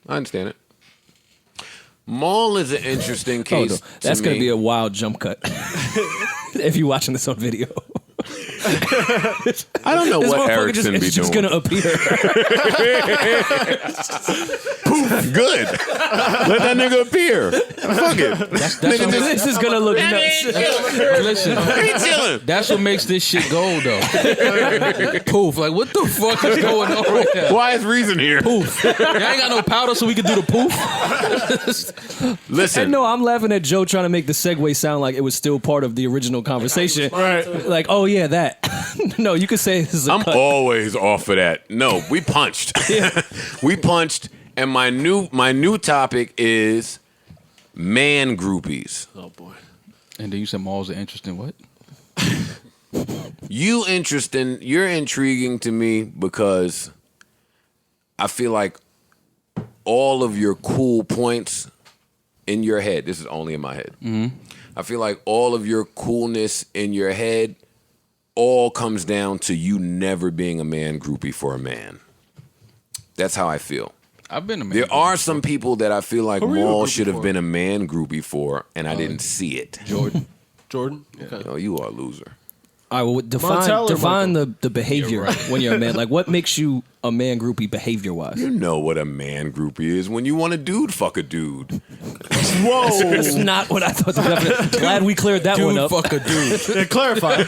I understand it. Maul is an interesting case. Oh, no. That's going to be a wild jump cut if you're watching this on video. I don't know what Erickson be doing. It's just going to appear. Poof, good. Let that nigga appear. Fuck it. This is going to look nuts. Listen, that's what makes this shit gold, though. Poof. Like, what the fuck is going on right now? Why is Reason here? Poof. Y'all ain't got no powder so we can do the poof? Listen. And no, I'm laughing at Joe trying to make the segue sound like it was still part of the original conversation. Right. Like, oh, yeah, that. No, you could say this is a I'm cut. always off of that. No, we punched. We punched, and my new topic is man groupies. Oh boy. And then you said Maul's an interesting what? You're intriguing to me because I feel like all of your cool points in your head, this is only in my head. Mm-hmm. I feel like all of your coolness in your head all comes down to you never being a man groupie for a man. That's how I feel. I've been a man. There are some people that I feel like Maul should have been a man groupie for, and I didn't see it. Jordan. Okay. Oh, you are a loser. All right, well, define the behavior when you're a man. Like, what makes you a man groupie behavior-wise? You know what a man groupie is when you want a dude fuck a dude. Whoa. That's not what I thought. Glad we cleared that one up. Fuck a dude. Clarify.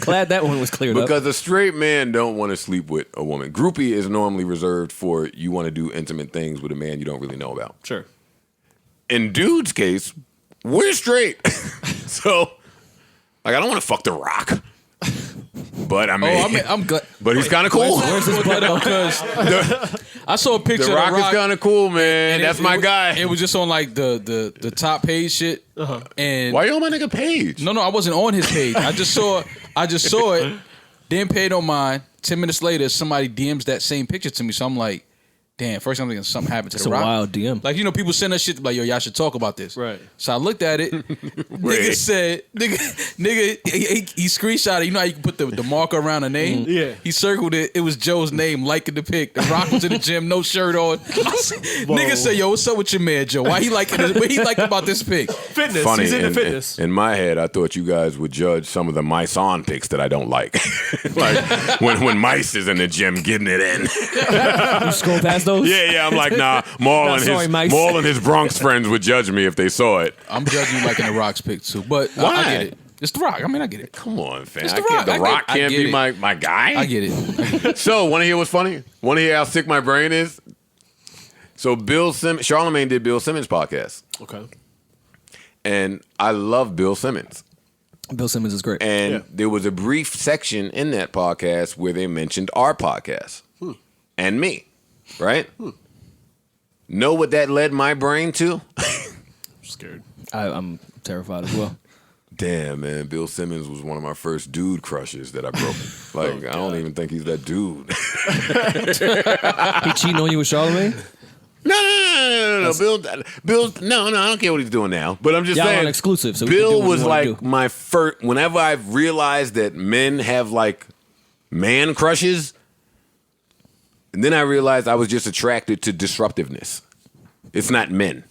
Glad that one was cleared up. Because a straight man don't want to sleep with a woman. Groupie is normally reserved for you want to do intimate things with a man you don't really know about. Sure. In dude's case, we're straight. So... like, I don't want to fuck The Rock. But I mean, I'm glad. But he's kind of cool. Where's his butt up? Because I saw a picture The of Rock is kind of cool, man. That's my guy. It was just on like the top page shit. And why you on my nigga page? No, I wasn't on his page. I just saw it. Then paid on mine. 10 minutes later, somebody DMs that same picture to me. So I'm like, damn, first I'm thinking something happened to The Rock. It's a wild DM. Like, people send us shit like, yo, y'all should talk about this. Right. So I looked at it. Nigga said, he screenshotted. You know how you can put the marker around a name? Yeah. He circled it. It was Joe's name, liking the pic. The Rock was in the gym, no shirt on. Nigga said, yo, what's up with your man, Joe? Why he liking this? What he like about this pic? Fitness. Funny, He's into fitness. In my head, I thought you guys would judge some of the mice on pics that I don't like. Like when Mice is in the gym getting it in. You scroll past those? Yeah, I'm like, nah, Maul and his Bronx friends would judge me if they saw it. I'm judging you liking the Rock's pic too, but why? I get it. It's The Rock. I mean, I get it. Come on, fam. It's The Rock. The Rock can't be my guy? I get it. So, want to hear what's funny? Want to hear how sick my brain is? So, Charlamagne did Bill Simmons' podcast. Okay. And I love Bill Simmons. Bill Simmons is great. And there was a brief section in that podcast where they mentioned our podcast and me, right? Know what that led my brain to? I'm scared. I'm terrified as well. Damn, man. Bill Simmons was one of my first dude crushes that I broke. Like, I don't even think he's that dude. He cheating on you with Charlamagne? No. Bill, no, I don't care what he's doing now. But I'm just Y'all saying. on exclusive, so Bill we can do what was we wanna like do. my first. Whenever I realized that men have like man crushes, and then I realized I was just attracted to disruptiveness. It's not men.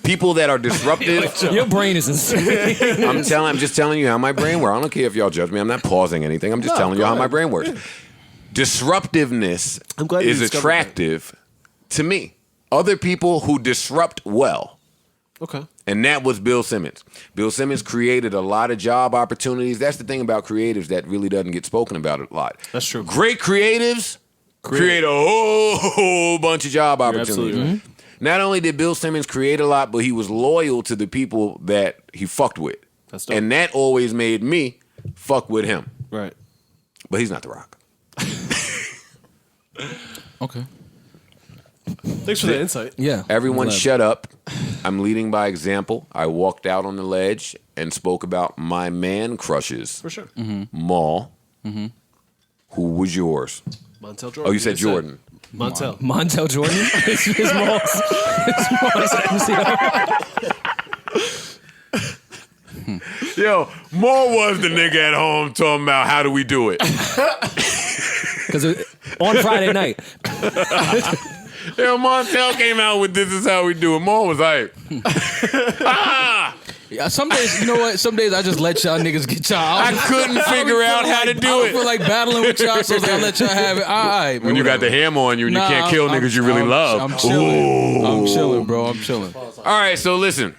People that are disruptive. Your brain is insane. I'm just telling you how my brain works. I don't care if y'all judge me. I'm not pausing anything. I'm just telling you how my brain works. Disruptiveness is attractive to me. Other people who disrupt well. Okay. And that was Bill Simmons. Bill Simmons created a lot of job opportunities. That's the thing about creatives that really doesn't get spoken about a lot. That's true. Great creatives create a whole bunch of job opportunities. Right. Not only did Bill Simmons create a lot, but he was loyal to the people that he fucked with. That's dope. And that always made me fuck with him. Right. But he's not The Rock. Okay. Thanks for the insight. Yeah. Everyone shut up. I'm leading by example. I walked out on the ledge and spoke about my man crushes. For sure. Maul. Who was yours? Montel Jordan. Oh, you said Jordan. Montel Jordan? His Maul's Yo, Maul was the nigga at home talking about how do we do it. Because on Friday night. Yeah, Montel came out with "This Is How We Do It." Mo was like, Yeah, some days, you know what? Some days I just let y'all niggas get y'all. I couldn't figure out how to do I it. feel like battling with y'all, so I let y'all have it. All right, When you got the hammer on you and you can't kill niggas you really love. I'm chilling. I'm chilling, bro. I'm chilling. All right, so listen.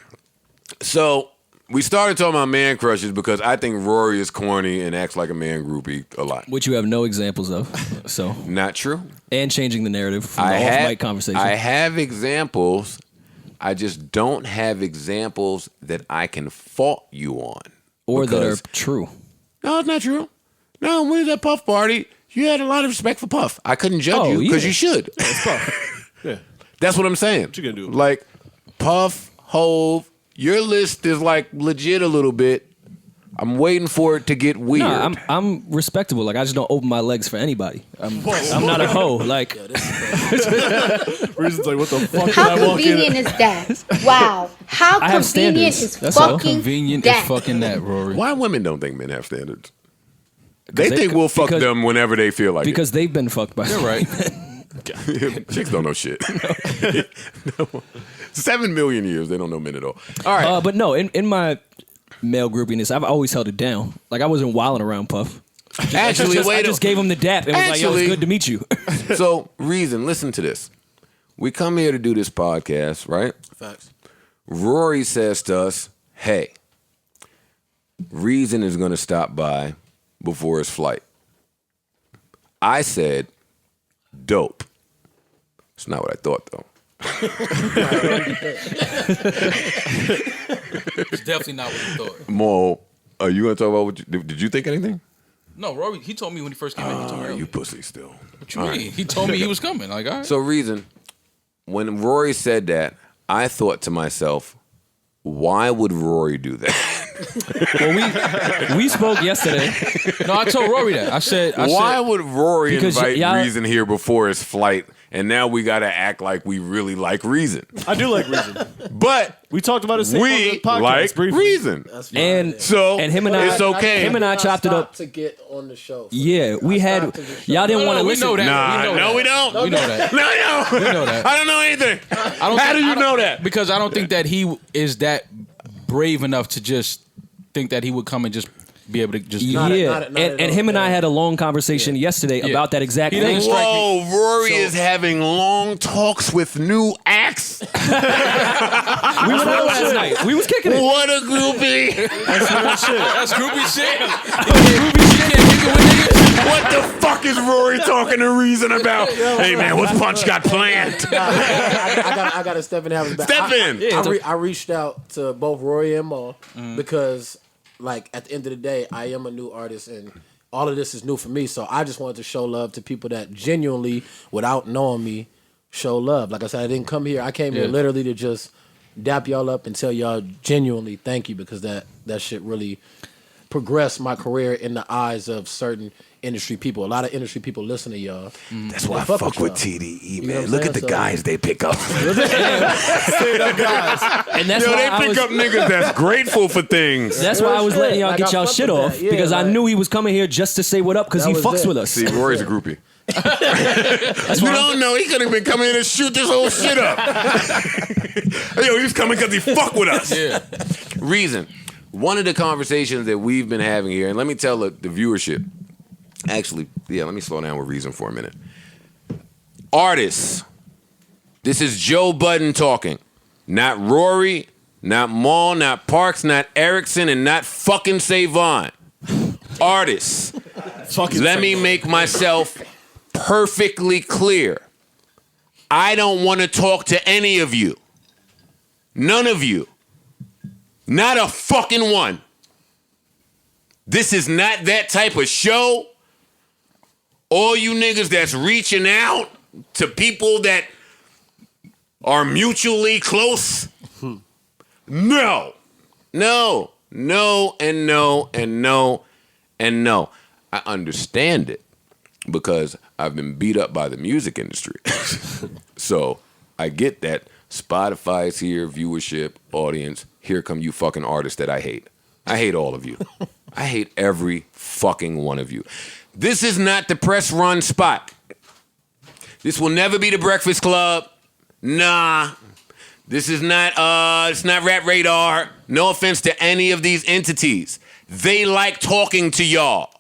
So we started talking about man crushes because I think Rory is corny and acts like a man groupie a lot. Which you have no examples of. So Not true. and changing the narrative from the off-mic conversation. I have examples. I just don't have examples that I can fault you on. or that are because- true. No, it's not true. No, when we was at Puff Party, you had a lot of respect for Puff. I couldn't judge you because you should. It's Puff. Yeah. That's what I'm saying. What you gonna do? Like, Puff, Hove, your list is like legit a little bit. I'm waiting for it to get weird. No, I'm respectable. Like I just don't open my legs for anybody. I'm not a hoe. Like Reason's like, what the fuck? How did I walk in? convenient is that? Wow. How I have convenient standards. is That's all. fucking Convenient that? is fucking that, Rory. Why women don't think men have standards? They they- think we'll fuck because- them whenever they feel like because they've been fucked by. You're right. it. Chicks don't know shit. No. 7 million years, they don't know men at all. All right. But no, in my male groupiness, I've always held it down. Like I wasn't wilding around Puff. Actually, I just gave him the dap and was like, "Yo, Actually- it's good to meet you." So, Reason, listen to this. We come here to do this podcast, right? Facts. Rory says to us, hey, Reason is going to stop by before his flight. I said, dope. It's not what I thought, though. It's definitely not what you thought. Mo, are you going to talk about what you, did you think anything? No, Rory, he told me when he first came in. He told me, You pussy still. what you mean? He told me he was coming. Like, all right. So, Reason, when Rory said that, I thought to myself, why would Rory do that? Well, we spoke yesterday. No, I told Rory that. I said, Why would Rory Because invite y'all- Reason here before his flight, and now we got to act like we really like Reason? I do like Reason. But We talked about it on the we podcast like briefly. Reason. That's fine. And So and him and I, it's okay. him and I chopped it up. To get on the show. Yeah, we had. Y'all didn't want to we listen. know that. Nah, we know no, that. we don't. We know that. No, no. We know that. I don't know anything. How do you know that? Because I don't think that he is that brave enough to just think that he would come and just be able to just. Yeah, not at and all. him and I had a long conversation yesterday about that exact He thing. doesn't strike Whoa, Rory is having long talks with new acts. We went out last night. We was kicking it. What a groupie. That's groupie shit. Groupie shit and kicking with niggas. What the fuck is Rory talking to Reason about? Hey, man, what's Punch got planned? I got to step in and have his back. Step in. I reached out to both Rory and Maul because, like, at the end of the day, I am a new artist and all of this is new for me. So I just wanted to show love to people that genuinely, without knowing me, show love. Like I said, I didn't come here. I came here literally to just dap y'all up and tell y'all genuinely thank you because that shit really progressed my career in the eyes of certain industry people. A lot of industry people listen to y'all. That's why I fuck fuck with with y'all. TDE, know man. what I'm Look saying? at the So- guys they pick up. And that's Yo, why they I pick was. up niggas that's grateful for things. That's why I was letting y'all Like, get I y'all fuck shit with off that. Yeah, because I like- knew he was coming here just to say what up because That he was fucks it. with us. See, Rory's a groupie. You don't know. He could have been coming in and shoot this whole shit up. Yo, he's coming because he fuck with us. Yeah. Reason. One of the conversations that we've been having here, and let me tell the viewership. Actually, yeah, let me slow down with Reason for a minute. Artists. This is Joe Budden talking. Not Rory, not Maul, not Parks, not Erickson, and not fucking Savon. Artists. Let me make myself perfectly clear. I don't want to talk to any of you. None of you. Not a fucking one. This is not that type of show. All you niggas that's reaching out to people that are mutually close. No. No. No and no and no and no. I understand it because I've been beat up by the music industry. So I get that Spotify's here, viewership, audience. Here come you fucking artists that I hate. I hate all of you. I hate every fucking one of you. This is not the press run spot. This will never be the Breakfast Club. Nah. This is not it's not Rap Radar. No offense to any of these entities. They like talking to y'all.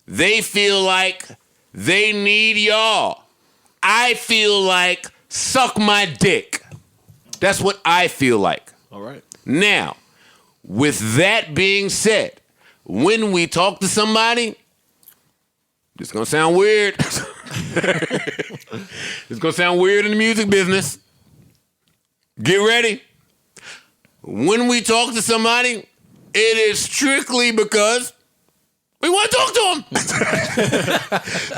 They feel like they need y'all. I feel like suck my dick. That's what I feel like. All right. Now, with that being said, when we talk to somebody, it's gonna sound weird. It's gonna sound weird in the music business. Get ready. When we talk to somebody, it is strictly because we want to talk to them.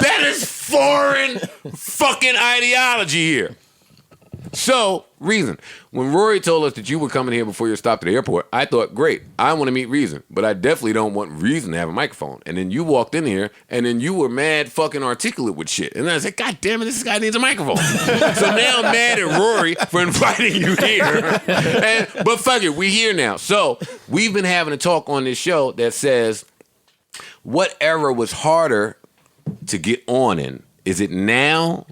That is foreign fucking ideology here. So, Reason. When Rory told us that you were coming here before you stopped at the airport, I thought, great, I want to meet Reason, but I definitely don't want Reason to have a microphone. And then you walked in here, and then you were mad fucking articulate with shit. And I said, God damn it, this guy needs a microphone. So now I'm mad at Rory for inviting you here. But fuck it, we here now. So we've been having a talk on this show that says, what era was harder to get on in? Is it now?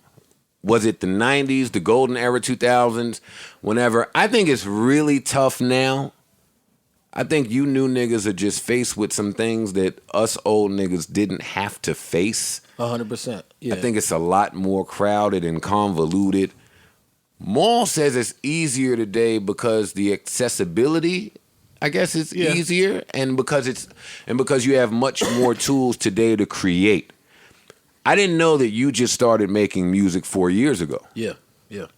Was it the 90s, the golden era, 2000s, whenever? I think it's really tough now. I think you new niggas are just faced with some things that us old niggas didn't have to face. 100%. Yeah. I think it's a lot more crowded and convoluted. Maul says it's easier today because the accessibility, I guess, is easier, and because you have much more tools today to create. I didn't know that you just started making music 4 years ago. Yeah.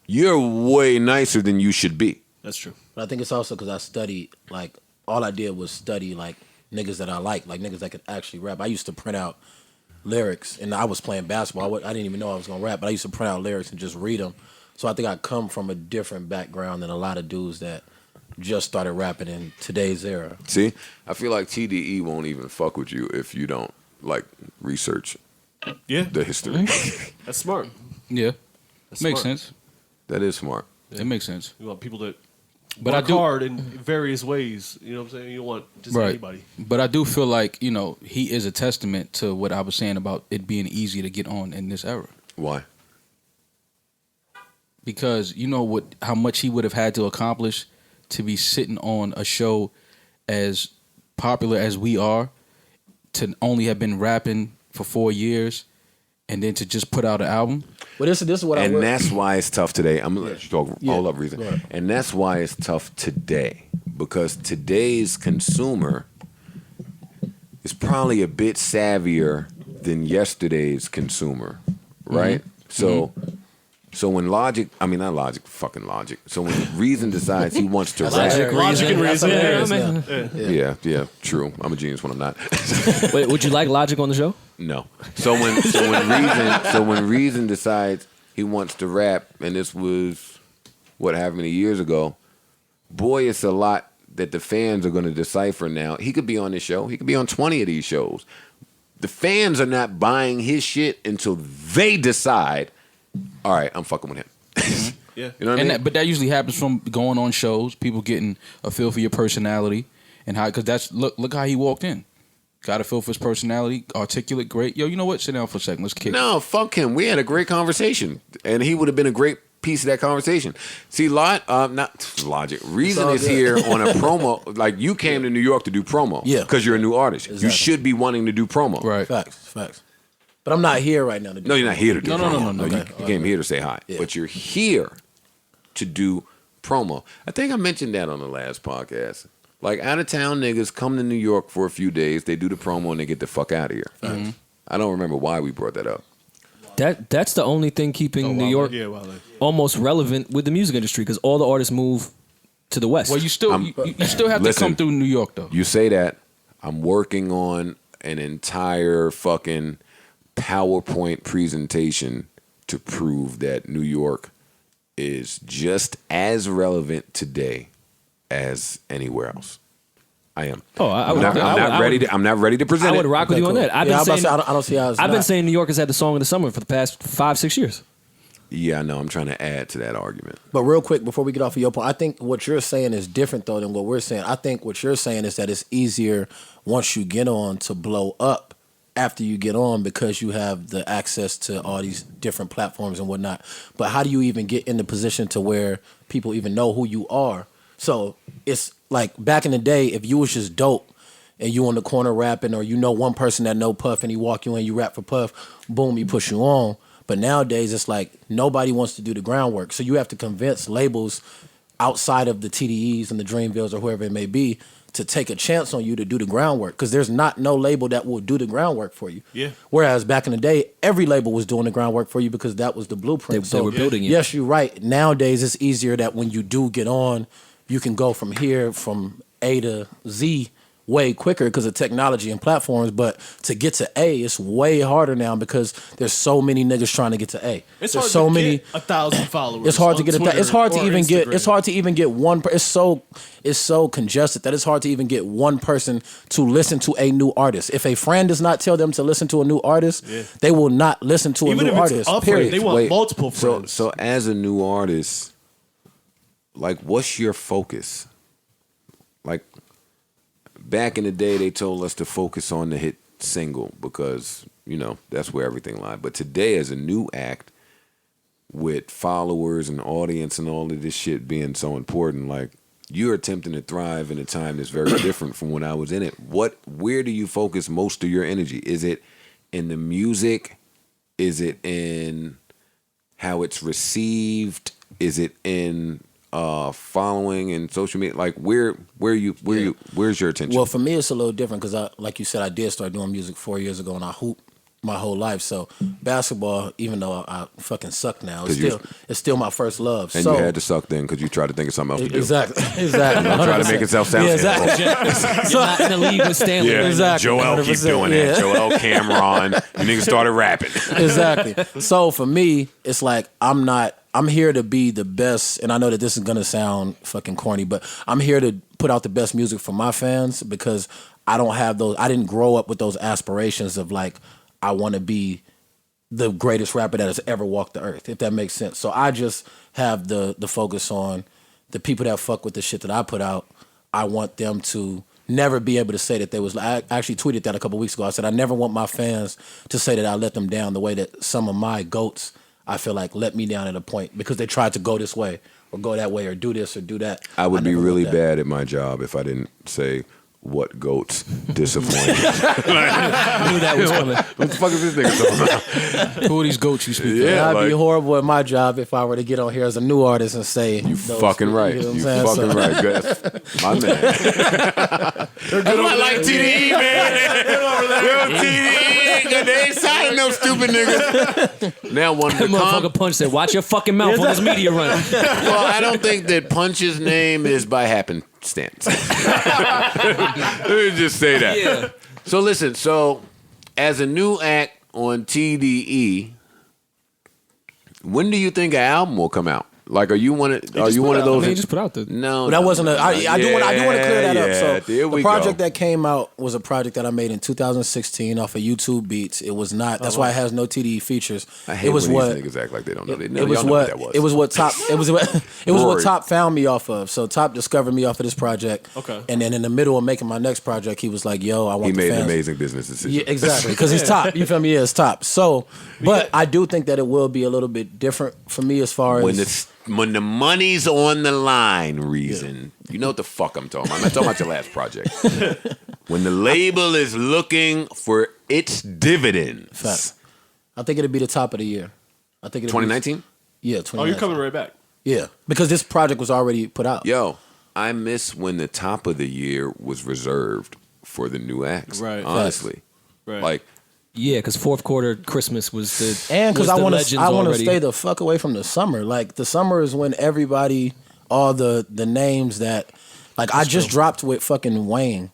You're way nicer than you should be. That's true. But I think it's also because I studied, like, all I did was study, like, niggas that I like niggas that could actually rap. I used to print out lyrics, and I was playing basketball. I didn't even know I was going to rap, but I used to print out lyrics and just read them. So I think I come from a different background than a lot of dudes that just started rapping in today's era. See? I feel like TDE won't even fuck with you if you don't, like, research the history. That's smart. Yeah, That's makes smart. sense. That is smart. It makes sense. You want people that But work I do hard in various ways. You know what I'm saying? You don't want just right. anybody. But I do feel like he is a testament to what I was saying about it being easy to get on in this era. Why? Because how much he would have had to accomplish to be sitting on a show as popular as we are, to only have been rapping for 4 years, and then to just put out an album. Well, this is what and that's why it's tough today. I'm gonna let you talk all up, Reason. Right. And that's why it's tough today, because today's consumer is probably a bit savvier than yesterday's consumer, right? Mm-hmm. So when Logic. So when Reason decides he wants to rap, Logic and Reason. yeah, true. I'm a genius when I'm not. Wait, would you like Logic on the show? No. So when Reason decides he wants to rap, and this was however many years ago, boy, it's a lot that the fans are going to decipher now. He could be on this show. He could be on 20 of these shows. The fans are not buying his shit until they decide, all right, I'm fucking with him. Yeah. You know what I mean? But that usually happens from going on shows, people getting a feel for your personality, and how, because that's look how he walked in. Got a feel for his personality, articulate, great. Yo, you know what? Sit down for a second. Let's kick it. No, fuck him. We had a great conversation, and he would have been a great piece of that conversation. See, not Logic. Reason is here on a promo. Like, you came to New York to do promo. Yeah. Because you're a new artist. Exactly. You should be wanting to do promo. Right. Facts. But I'm not here right now to do No, you're not here to do No, promo. no. You came here to say hi. Yeah. But you're here to do promo. I think I mentioned that on the last podcast. Like, out-of-town niggas come to New York for a few days, they do the promo, and they get the fuck out of here. Mm-hmm. I don't remember why we brought that up. That's the only thing keeping New York almost relevant with the music industry, because all the artists move to the West. Well, you still have to come through New York, though. You say that. I'm working on an entire fucking PowerPoint presentation to prove that New York is just as relevant today as anywhere else. I am. Oh, I'm not ready to present. I would rock with you on that. I've been saying, I don't see how it's I've been not. saying New York has had the song of the summer for the past 5-6 years. Yeah, I know. I'm trying to add to that argument. But real quick, before we get off of your point, I think what you're saying is different, though, than what we're saying. I think what you're saying is that it's easier once you get on to blow up after you get on because you have the access to all these different platforms and whatnot. But how do you even get in the position to where people even know who you are? So it's like back in the day, if you was just dope and you on the corner rapping, or you know one person that know Puff and he walk you in, you rap for Puff, boom, he push you on. But nowadays it's like nobody wants to do the groundwork. So you have to convince labels outside of the TDEs and the Dreamvilles or whoever it may be to take a chance on you to do the groundwork, because there's not no label that will do the groundwork for you. Yeah. Whereas back in the day, every label was doing the groundwork for you because that was the blueprint. They were building it. Yes, you're right. Nowadays, it's easier that when you do get on, you can go from here, from A to Z, way quicker because of technology and platforms. But to get to A, it's way harder now because there's so many niggas trying to get to A. It's there's hard so to many. get 1,000 followers. It's hard to on get Twitter it's hard to or even get. Instagram. It's hard to even get one. It's so congested that it's hard to even get one person to listen to a new artist. If a friend does not tell them to listen to a new artist, they will not listen to Even a if new it's artist. upgrade, Period. they want multiple So, friends. so as a new artist, like, what's your focus? Like, back in the day, they told us to focus on the hit single because, you know, that's where everything lied. But today, as a new act, with followers and audience and all of this shit being so important, like, you're attempting to thrive in a time that's very different from when I was in it. Where do you focus most of your energy? Is it in the music? Is it in how it's received? Is it in following and social media? Like, where's your attention? Well, for me, it's a little different because, like you said, I did start doing music 4 years ago, and I hoop my whole life. So basketball, even though I fucking suck now, it's still my first love. And so, you had to suck then because you tried to think of something else to do. Exactly. Don't try to make itself sound Yeah, exactly. You're not in the league with Stanley. Yeah, Exactly. Joel keep 100%, doing yeah. that. Joel Cameron, you niggas started rapping. Exactly. So for me, it's like I'm here to be the best, and I know that this is gonna sound fucking corny, but I'm here to put out the best music for my fans because I don't have those. I didn't grow up with those aspirations of like I want to be the greatest rapper that has ever walked the earth, if that makes sense. So I just have the focus on the people that fuck with the shit that I put out. I want them to never be able to say that they was. I actually tweeted that a couple weeks ago. I said I never want my fans to say that I let them down the way that some of my goats, I feel like, let me down at a point because they tried to go this way or go that way or do this or do that. I would be never really want that. bad at my job if I didn't say what goats disappointed. I knew that was coming. What the fuck is this nigga talking about? Who are these goats you speak Yeah, I'd like, be horrible at my job if I were to get on here as a new artist and say you fucking right. You know what I'm You saying? fucking So- right. Good. My man. That's why I like TDE, man. Yo, TDE, they ain't signing no stupid niggas. Now one of That the motherfucker Punch said, "Watch your fucking mouth on this media run." well, I don't think that Punch's name is by happenstance. Let me just say that. Yeah. So listen, as a new act on TDE, when do you think an album will come out? Like, are you one of those? He just put out the. No, But that wasn't a. I do want to clear that up. So there we the project go. that came out was a project that I made in 2016 off of YouTube Beats. It was not. That's why it has no TDE features. I hate it was when what. these niggas act like they don't know. They It know. was Y'all know what that was. it was what top it was what Rory. Top found me off of. So Top discovered me off of this project. Okay. And then in the middle of making my next project, he was like, "Yo, I want He the made an fans." amazing business decision. Yeah, exactly. Because he's Top. You feel me? Yeah, it's Top. So, but I do think that it will be a little bit different for me as far as When the money's on the line, Reason. You know what the fuck I'm talking about. I'm not talking about your last project. When the label is looking for its dividends. Fact. I think it'll be the top of the year. I think it'll 2019? Yeah, 2019. Oh, you're coming right back. Yeah, because this project was already put out. Yo, I miss when the top of the year was reserved for the new acts. Right. Honestly. Right. Like, Yeah, because fourth quarter Christmas was the. And because was the I want legends to already. stay the fuck away from the summer. Like the summer is when everybody, all the names that, like I just dropped with fucking Wayne.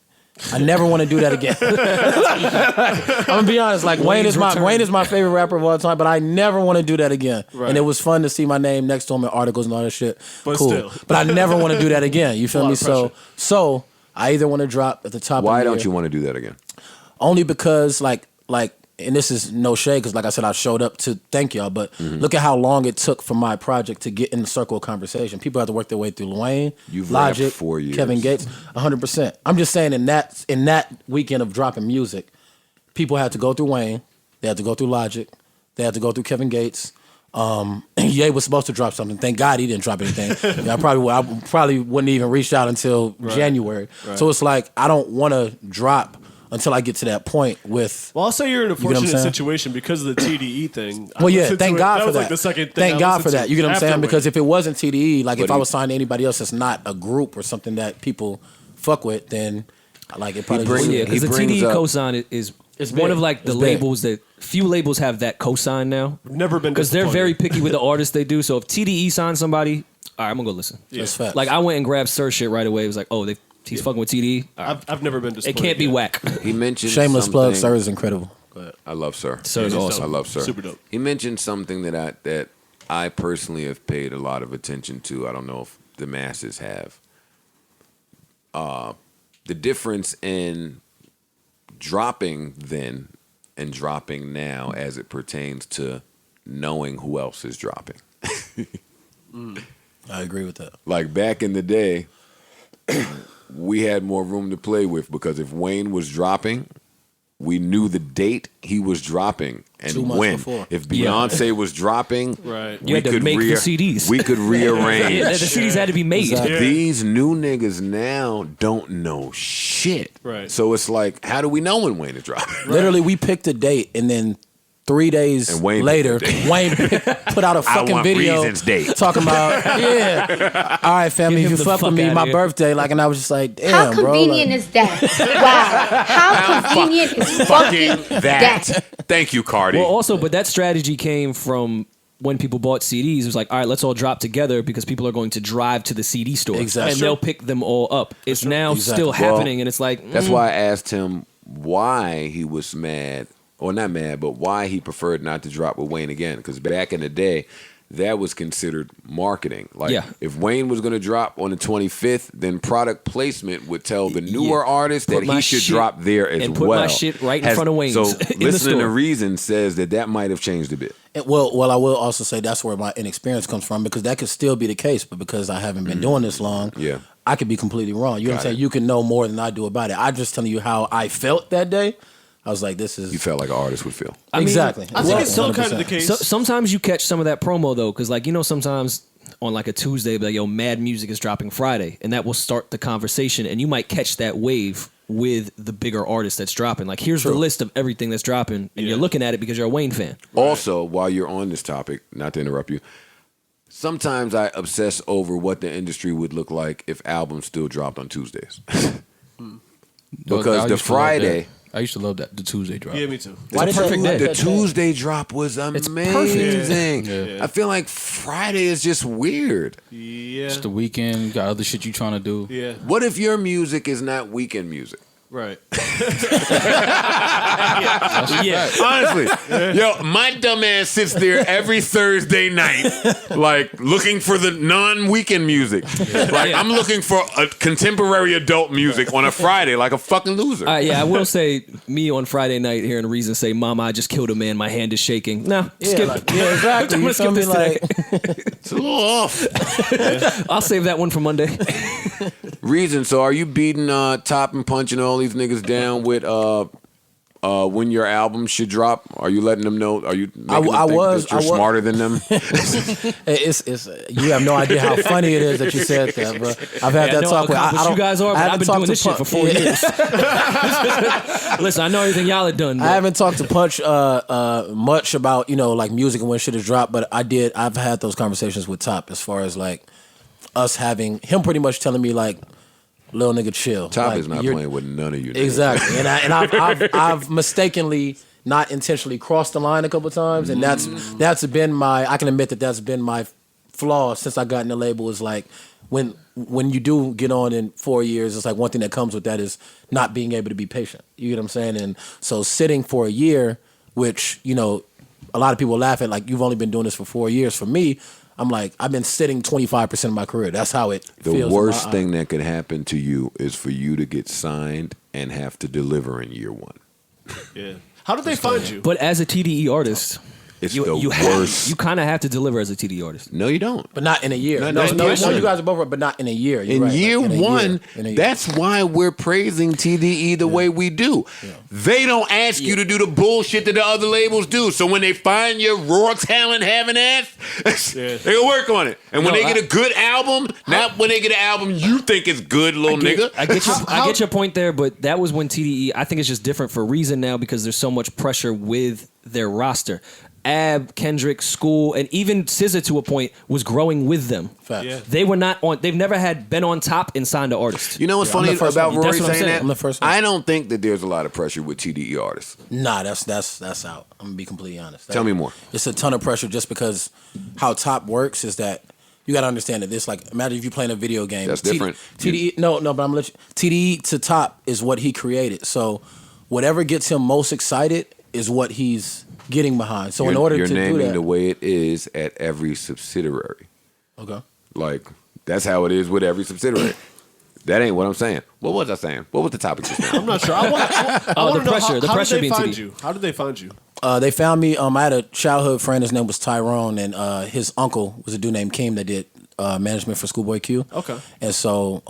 I never want to do that again. I'm gonna be honest. Like Wayne is my favorite rapper of all time, but I never want to do that again. Right. And it was fun to see my name next to him in articles and all that shit. But cool. still. But I never want to do that again. You feel A lot me? of pressure. So I either want to drop at the top. why of the don't year, you want to do that again? only because like and this is no shade because like I said I showed up to thank y'all, but look at how long it took for my project to get in the circle of conversation. People have to work their way through Wayne, You've Logic, rapped 4 years. Kevin Gates, 100%. I'm just saying in that weekend of dropping music, people had to go through Wayne, they had to go through Logic, they had to go through Kevin Gates. Ye was supposed to drop something. Thank God he didn't drop anything. I probably wouldn't even reach out until January. Right. So it's like I don't want to drop until I get to that point with. Well, I'll say you're in a fortunate saying? situation because of the TDE thing. Well, yeah, thank God for was that. Like the second thing thank I God listened for that. to You get what I'm saying? after Because Wayne. if it wasn't TDE, like But if I was signed to anybody else that's not a group or something that people fuck with, then like it probably brings- just- Yeah, because the brings TDE up- cosign is It's one big. of like the It's big. labels that few labels have that cosign now. Never been Because they're disappointed. very picky with the artists they do. So if TDE signs somebody, all right, I'm gonna go listen. That's facts. Like I went and grabbed Sir shit right away. It was like, oh, he's fucking with TDE. All right. I've never been It disappointed. can't be yet. whack. He mentioned Shameless plug. something- Sir is incredible. Go ahead. I love Sir. Sir is He's awesome. I love Sir. Super dope. He mentioned something that I personally have paid a lot of attention to. I don't know if the masses have. The difference in dropping then and dropping now as it pertains to knowing who else is dropping. I agree with that. Like back in the day, we had more room to play with because if Wayne was dropping, we knew the date he was dropping 2 and months when. before. If Beyonce was dropping, Right. You had to make the CDs. We could rearrange. Yeah, the CDs had to be made. Exactly. These new niggas now don't know shit. Right. So it's like, how do we know when Wayne is dropping? Literally, we picked a date, and then 3 days And Wayne later, picked a date. Wayne put out a fucking want video Reasons date. talking about, yeah. All right, family, Get if him you the fuck with fuck me, outta my here. birthday, like, and I was just like, How damn, bro. convenient like, is that? Wow. How convenient is fucking that? Thank you, Cardi. Well, also, but that strategy came from when people bought CDs. It was like, all right, let's all drop together because people are going to drive to the CD store. Exactly. And they'll pick them all up. It's now Exactly. still Well, happening, and it's like, That's why I asked him why he was mad, or not mad, but why he preferred not to drop with Wayne again. Because back in the day, that was considered marketing. Like, Yeah. if Wayne was going to drop on the 25th, then product placement would tell the newer artist Put that my he should shit- drop there as and put well. my shit right in front of Wayne's So in the listening to store. Reason says that might have changed a bit. well, I will also say that's where my inexperience comes from because that could still be the case, but because I haven't been doing this long, Yeah. I could be completely wrong. You know what I'm Got saying? it. You can know more than I do about it. I'm just telling you how I felt that day. I was like, this is You felt like an artist would feel. I mean, exactly. I think it's still kind of the 100%. case. So, sometimes you catch some of that promo though, because like sometimes on like a Tuesday, like yo, Mad Music is dropping Friday, and that will start the conversation, and you might catch that wave with the bigger artist that's dropping. Like here's the list of everything that's dropping, and you're looking at it because you're a Wayne fan. Also, while you're on this topic, not to interrupt you, sometimes I obsess over what the industry would look like if albums still dropped on Tuesdays. Because I the used to love Friday, that. I used to love that, the Tuesday drop. Yeah, me too. Why It's did a perfect they- day. the that- Tuesday drop was amazing. Yeah. I feel like Friday is just weird. Yeah. It's the weekend, got other shit you trying to do. Yeah. What if your music is not weekend music? Right. Yeah, Honestly, yo, my dumb ass sits there every Thursday night, like looking for the non-weekend music. Like I'm looking for a contemporary adult music on a Friday, like a fucking loser. yeah. I will say, me on Friday night hearing Reason say, "Mama, I just killed a man. My hand is shaking." Nah, skip. like, yeah, exactly. I'm You gonna skip feel me? this today. It's a little off. I'll save that one for Monday. Reason. So, are you beating Top and punching all these niggas down with when your album should drop? Are you letting them know? Are you? Making them I think was- that you're I was- smarter than them. It's you have no idea how funny it is that you said that, bro. I've had I that know talk with. how accomplished you guys are, but I've haven't been talked doing to this shit Punch- for 4 years. Listen, I know everything y'all have done. I haven't talked to Punch much about like music and when shit is dropped, but I've had those conversations with Top as far as like us having him pretty much telling me like, little nigga, chill. Top Like, is not you're- playing with none of you. niggas. Exactly, and I've mistakenly not intentionally crossed the line a couple times, and that's been my. I can admit that's been my flaw since I got in the label. Is like when you do get on in 4 years, it's like one thing that comes with that is not being able to be patient. You get what I'm saying? And so sitting for a year, which a lot of people laugh at, like you've only been doing this for 4 years. For me, I'm like I've been sitting 25% of my career. That's how it The feels. worst thing that could happen to you is for you to get signed and have to deliver in year one. Yeah. How did they find you? But as a TDE artist, It's You the have, worst. you kind of have to deliver as a TDE artist. No, you don't. But not in a year. No, No, that's no, different. you guys are both right, but not in a year. You're In right. year Like, in a one, year. In a year. that's why we're praising TDE the way we do. They don't ask you to do the bullshit that the other labels do. So when they find your raw talent having ass, they'll work on it. And when they get a good album, not when they get an album you think is good, little nigga. I get your point there, but that was when TDE. I think it's just different for a reason now because there's so much pressure with their roster. Ab, Kendrick, School, and even SZA to a point was growing with them. Facts. Yeah. They were not on. They've never been on top and signed an artist. You know what's I'm funny the first about one. Rory That's what I'm saying saying. that? I'm the first one. I don't think that there's a lot of pressure with TDE artists. Nah, that's out. I'm gonna be completely honest. Tell me more. It's a ton of pressure just because how top works is that you got to understand that this like imagine if you're playing a video game. That's different. TDE no, but I'm gonna let you. TDE to top is what he created. So whatever gets him most excited is what he's getting behind. So in order you're to do naming that, the way it is at every subsidiary. okay. Like that's how it is with every subsidiary. That ain't what I'm saying. What was I saying? What was the topic just now? I'm not sure. I want the to know pressure- the how pressure did they being find TD. you? How did they find you? They found me. I had a childhood friend. His name was Tyrone, and his uncle was a dude named Keem that did management for Schoolboy Q. Okay. And so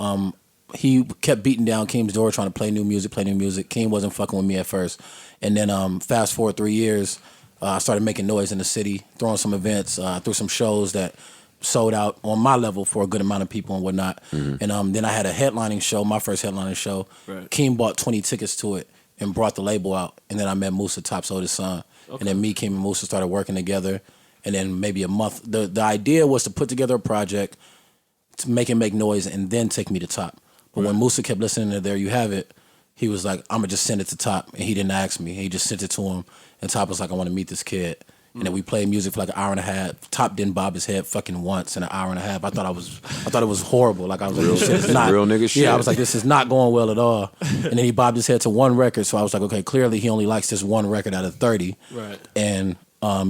he kept beating down Keem's door, trying to play new music. Keem wasn't fucking with me at first, and then fast forward 3 years, I started making noise in the city, throwing some events, threw some shows that sold out on my level for a good amount of people and whatnot. And then I had a headlining show, my first headlining show. Right. Keem bought 20 tickets to it and brought the label out. And then I met Musa, Top's oldest son. And then me, Keem, and Musa started working together. And then maybe a month. The idea was to put together a project to make it make noise and then take me to Top. But when Musa kept listening to There You Have It, he was like, I'm going to just send it to Top. And he didn't ask me. He just sent it to him. And Top was like, I want to meet this kid. And then we played music for like an hour and a half. Top didn't bob his head fucking once in an hour and a half. I thought it was horrible. Like I was like, this shit is not real nigga shit. Yeah, I was like, this is not going well at all. And then he bobbed his head to one record. So I was like, okay, clearly he only likes this one record out of 30. Right. And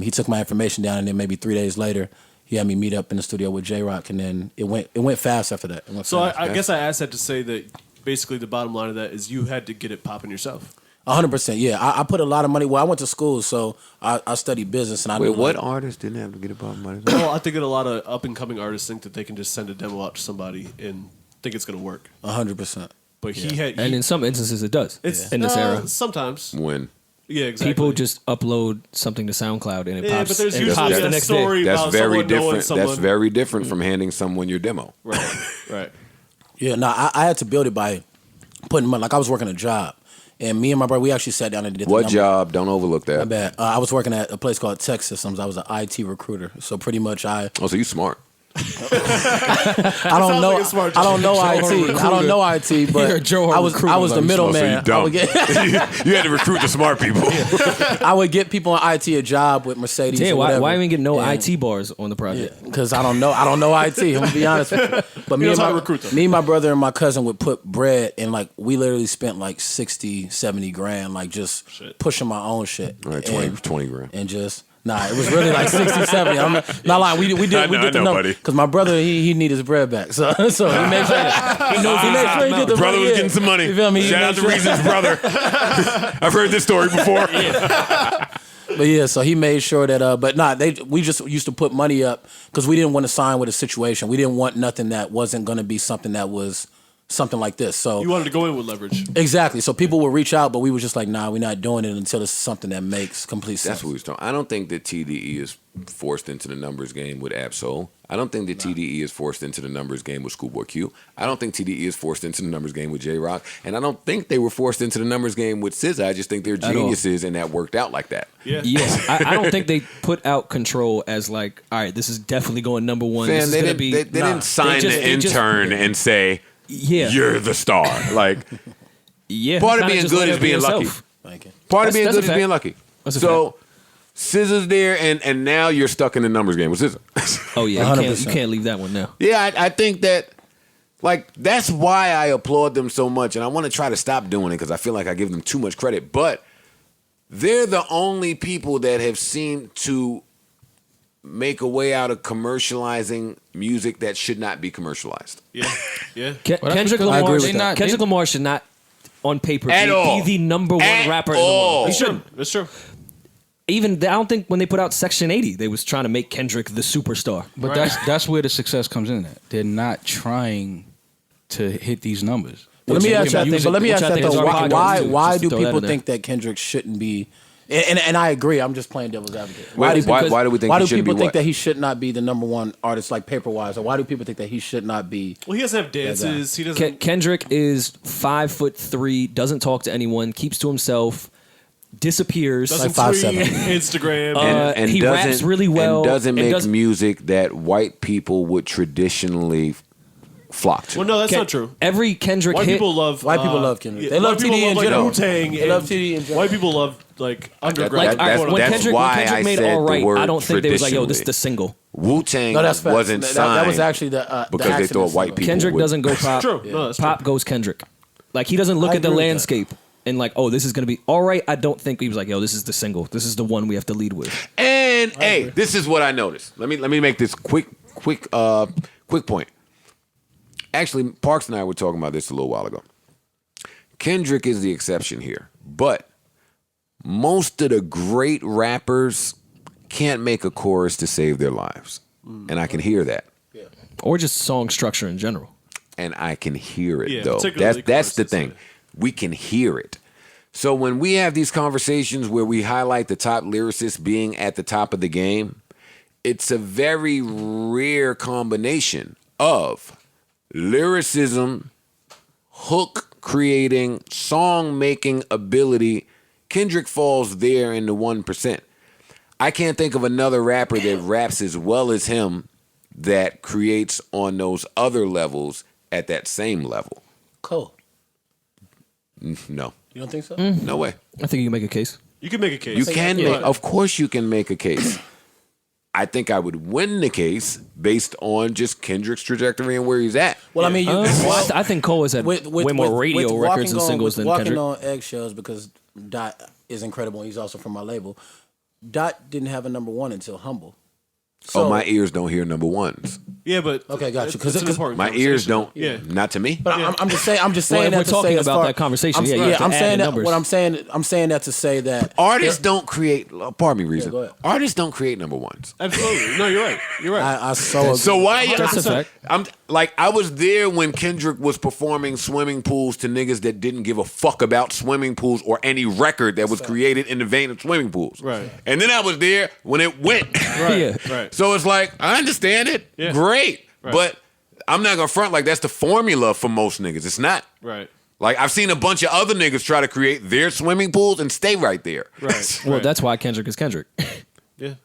he took my information down, and then maybe 3 days later, he had me meet up in the studio with J Rock, and then it went fast after that. It went So fast. I guess I asked that to say that basically the bottom line of that is you had to get it popping yourself. 100%, yeah. I put a lot of money. Well, I went to school, so I studied business, and I Wait, knew what like, artist didn't have to get above money? Well, I think that a lot of up and coming artists think that they can just send a demo out to somebody and think it's going to work. 100%. But he had, And in some instances, it does. it's in this era, sometimes. When? Yeah, exactly. people just upload something to SoundCloud and it Yeah, pops. but there's and it usually pops the a next story day. That's about very someone knowing different. someone. That's very different from handing someone your demo. Right. Yeah, no, I had to build it by putting money. Like I was working a job, and me and my brother, we actually sat down and did. What the numbers. job? Don't overlook My that. bad. I was working at a place called Tech Systems. I was an IT recruiter. So pretty much Oh, so you smart. I don't know. like a smart I don't know Joe IT. I don't know IT, but You're a Joe I was the middleman. Oh, so you I would dumb. get You had to recruit the smart people. I would get people in IT a job with Mercedes. Damn, or why whatever. even get no And- IT bars on the project? Because I don't know IT. I'm gonna be honest with you. But knows how to recruit them. me and my brother and my cousin would put bread and like we literally spent like 60, 70 grand like just pushing my own shit. All right, And- 20 grand. and just it was really like 60, 70. I'm not lying. We did I know, the number buddy. because my brother he needed his bread back. So he made sure he made sure he did the Brother money. was Yeah. getting some money. You feel me? He Shout made out to sure- Reason's brother. I've heard this story before. But yeah, so he made sure that. But we just used to put money up because we didn't want to sign with a situation. We didn't want nothing that wasn't going to be something that was something like this. So You wanted to go in with leverage. exactly. So people would reach out, but we were just like, nah, we're not doing it until it's something that makes complete sense. That's what we was talking. I don't think that TDE is forced into the numbers game with Absol. I don't think that TDE is forced into the numbers game with Schoolboy Q. I don't think TDE is forced into the numbers game with J Rock. And I don't think they were forced into the numbers game with SZA. I just think they're all. geniuses and that worked out like that. Yeah. Yeah, I don't think they put out Control as like, all right, this is definitely going number one. Man, This is they gonna didn't, be. they didn't sign just- the they just- intern and say, Yeah, you're the star. Like, yeah. part of kinda being just good let is it be being lucky. yourself. Thank you. Part of being That's good a is fact. being lucky. That's a So, SZA's there, and now you're stuck in the numbers game with SZA. Oh yeah, you 100%. can't leave that one now. Yeah, I think that, like, that's why I applaud them so much, and I want to try to stop doing it because I feel like I give them too much credit. But they're the only people that have seemed to make a way out of commercializing music that should not be commercialized. Yeah. Yeah. Kendrick I agree Lamar, with should that. not, Kendrick Lamar should not, on paper, At all. be the number one At rapper in the all. world. He It's true. shouldn't. It's true. Even I don't think when they put out Section 80, they was trying to make Kendrick the superstar. But that's where the success comes in. At they're not trying to hit these numbers. Let me ask you that. But let me ask you that Which I though. think is already Why just do to throw that people in there. think that Kendrick shouldn't be? And I agree. I'm just playing devil's advocate. Why do we think Why he do shouldn't people be think what? that he should not be the number one artist like Paperwise? Or why do people think that he should not be? Well, he doesn't have dances. He doesn't. Kendrick is 5'3", doesn't talk to anyone, keeps to himself, disappears. Doesn't Like tweet 5'7". Instagram. He doesn't- raps really well. and doesn't and make does- music that white people would traditionally flock to. Well, no, that's not true. Every Kendrick White hit. people love. White people love Kendrick. yeah, They love white people TD in love, like, general. Wu-Tang. They love and TD in general. White people love like underground. Like That- when that's Kendrick, why I made said All the Right, word I don't think they was like, yo, this is traditionally. the single. Wu-Tang No, that's facts. wasn't signed That was actually the because they accident thought white single. people Kendrick would. doesn't go pop. True. No, that's Pop goes Kendrick. Like he doesn't look I at the agree with that. landscape and like, oh, this is gonna be all right. I don't think he was like, yo, this is the single. This is the one we have to lead with. And hey, this is what I noticed. Let me make this quick point. Actually, Parks and I were talking about this a little while ago. Kendrick is the exception here, but most of the great rappers can't make a chorus to save their lives, and I can hear that, Or just song structure in general. and I can hear it Yeah, though. particularly That's the choruses, thing. yeah. We can hear it. So when we have these conversations where we highlight the top lyricists being at the top of the game, it's a very rare combination of lyricism, hook creating, song making ability. Kendrick falls there in the 1%. I can't think of another rapper that raps as well as him that creates on those other levels at that same level. Cole. No. You don't think so? No way. I think you can make a case. You can make a case. You can Yeah. make, of course you can make a case. I think I would win the case based on just Kendrick's trajectory and where he's at. Well, I mean, I think Cole has had way more radio records and singles than Walking Kendrick. on eggshells because Dot is incredible. And he's also from my label. Dot didn't have a number one until Humble. So, Oh, my ears don't hear number ones. Yeah, but Okay, got you. It's 'Cause an important My ears conversation. don't. Yeah. Not to me. But I'm just saying. I'm just saying Well, if that we're to talking say as about far- that conversation, I'm, yeah, you have to I'm add saying the that. numbers. What I'm saying that to say that Artists don't create. Pardon me, reason. go ahead. Artists don't create number ones. Absolutely. No, you're right. You're right. I so agree. So why? That's a fact. I'm like I was there when Kendrick was performing swimming pools to niggas that didn't give a fuck about swimming pools or any record that was created in the vein of swimming pools. Right. And then I was there when it went. Yeah. Right. So it's like I understand it. Yeah. Great. Right. But I'm not gonna front like that's the formula for most niggas. It's not. Right. Like I've seen a bunch of other niggas try to create their swimming pools and stay right there. Right. Well, right. that's why Kendrick is Kendrick. Yeah.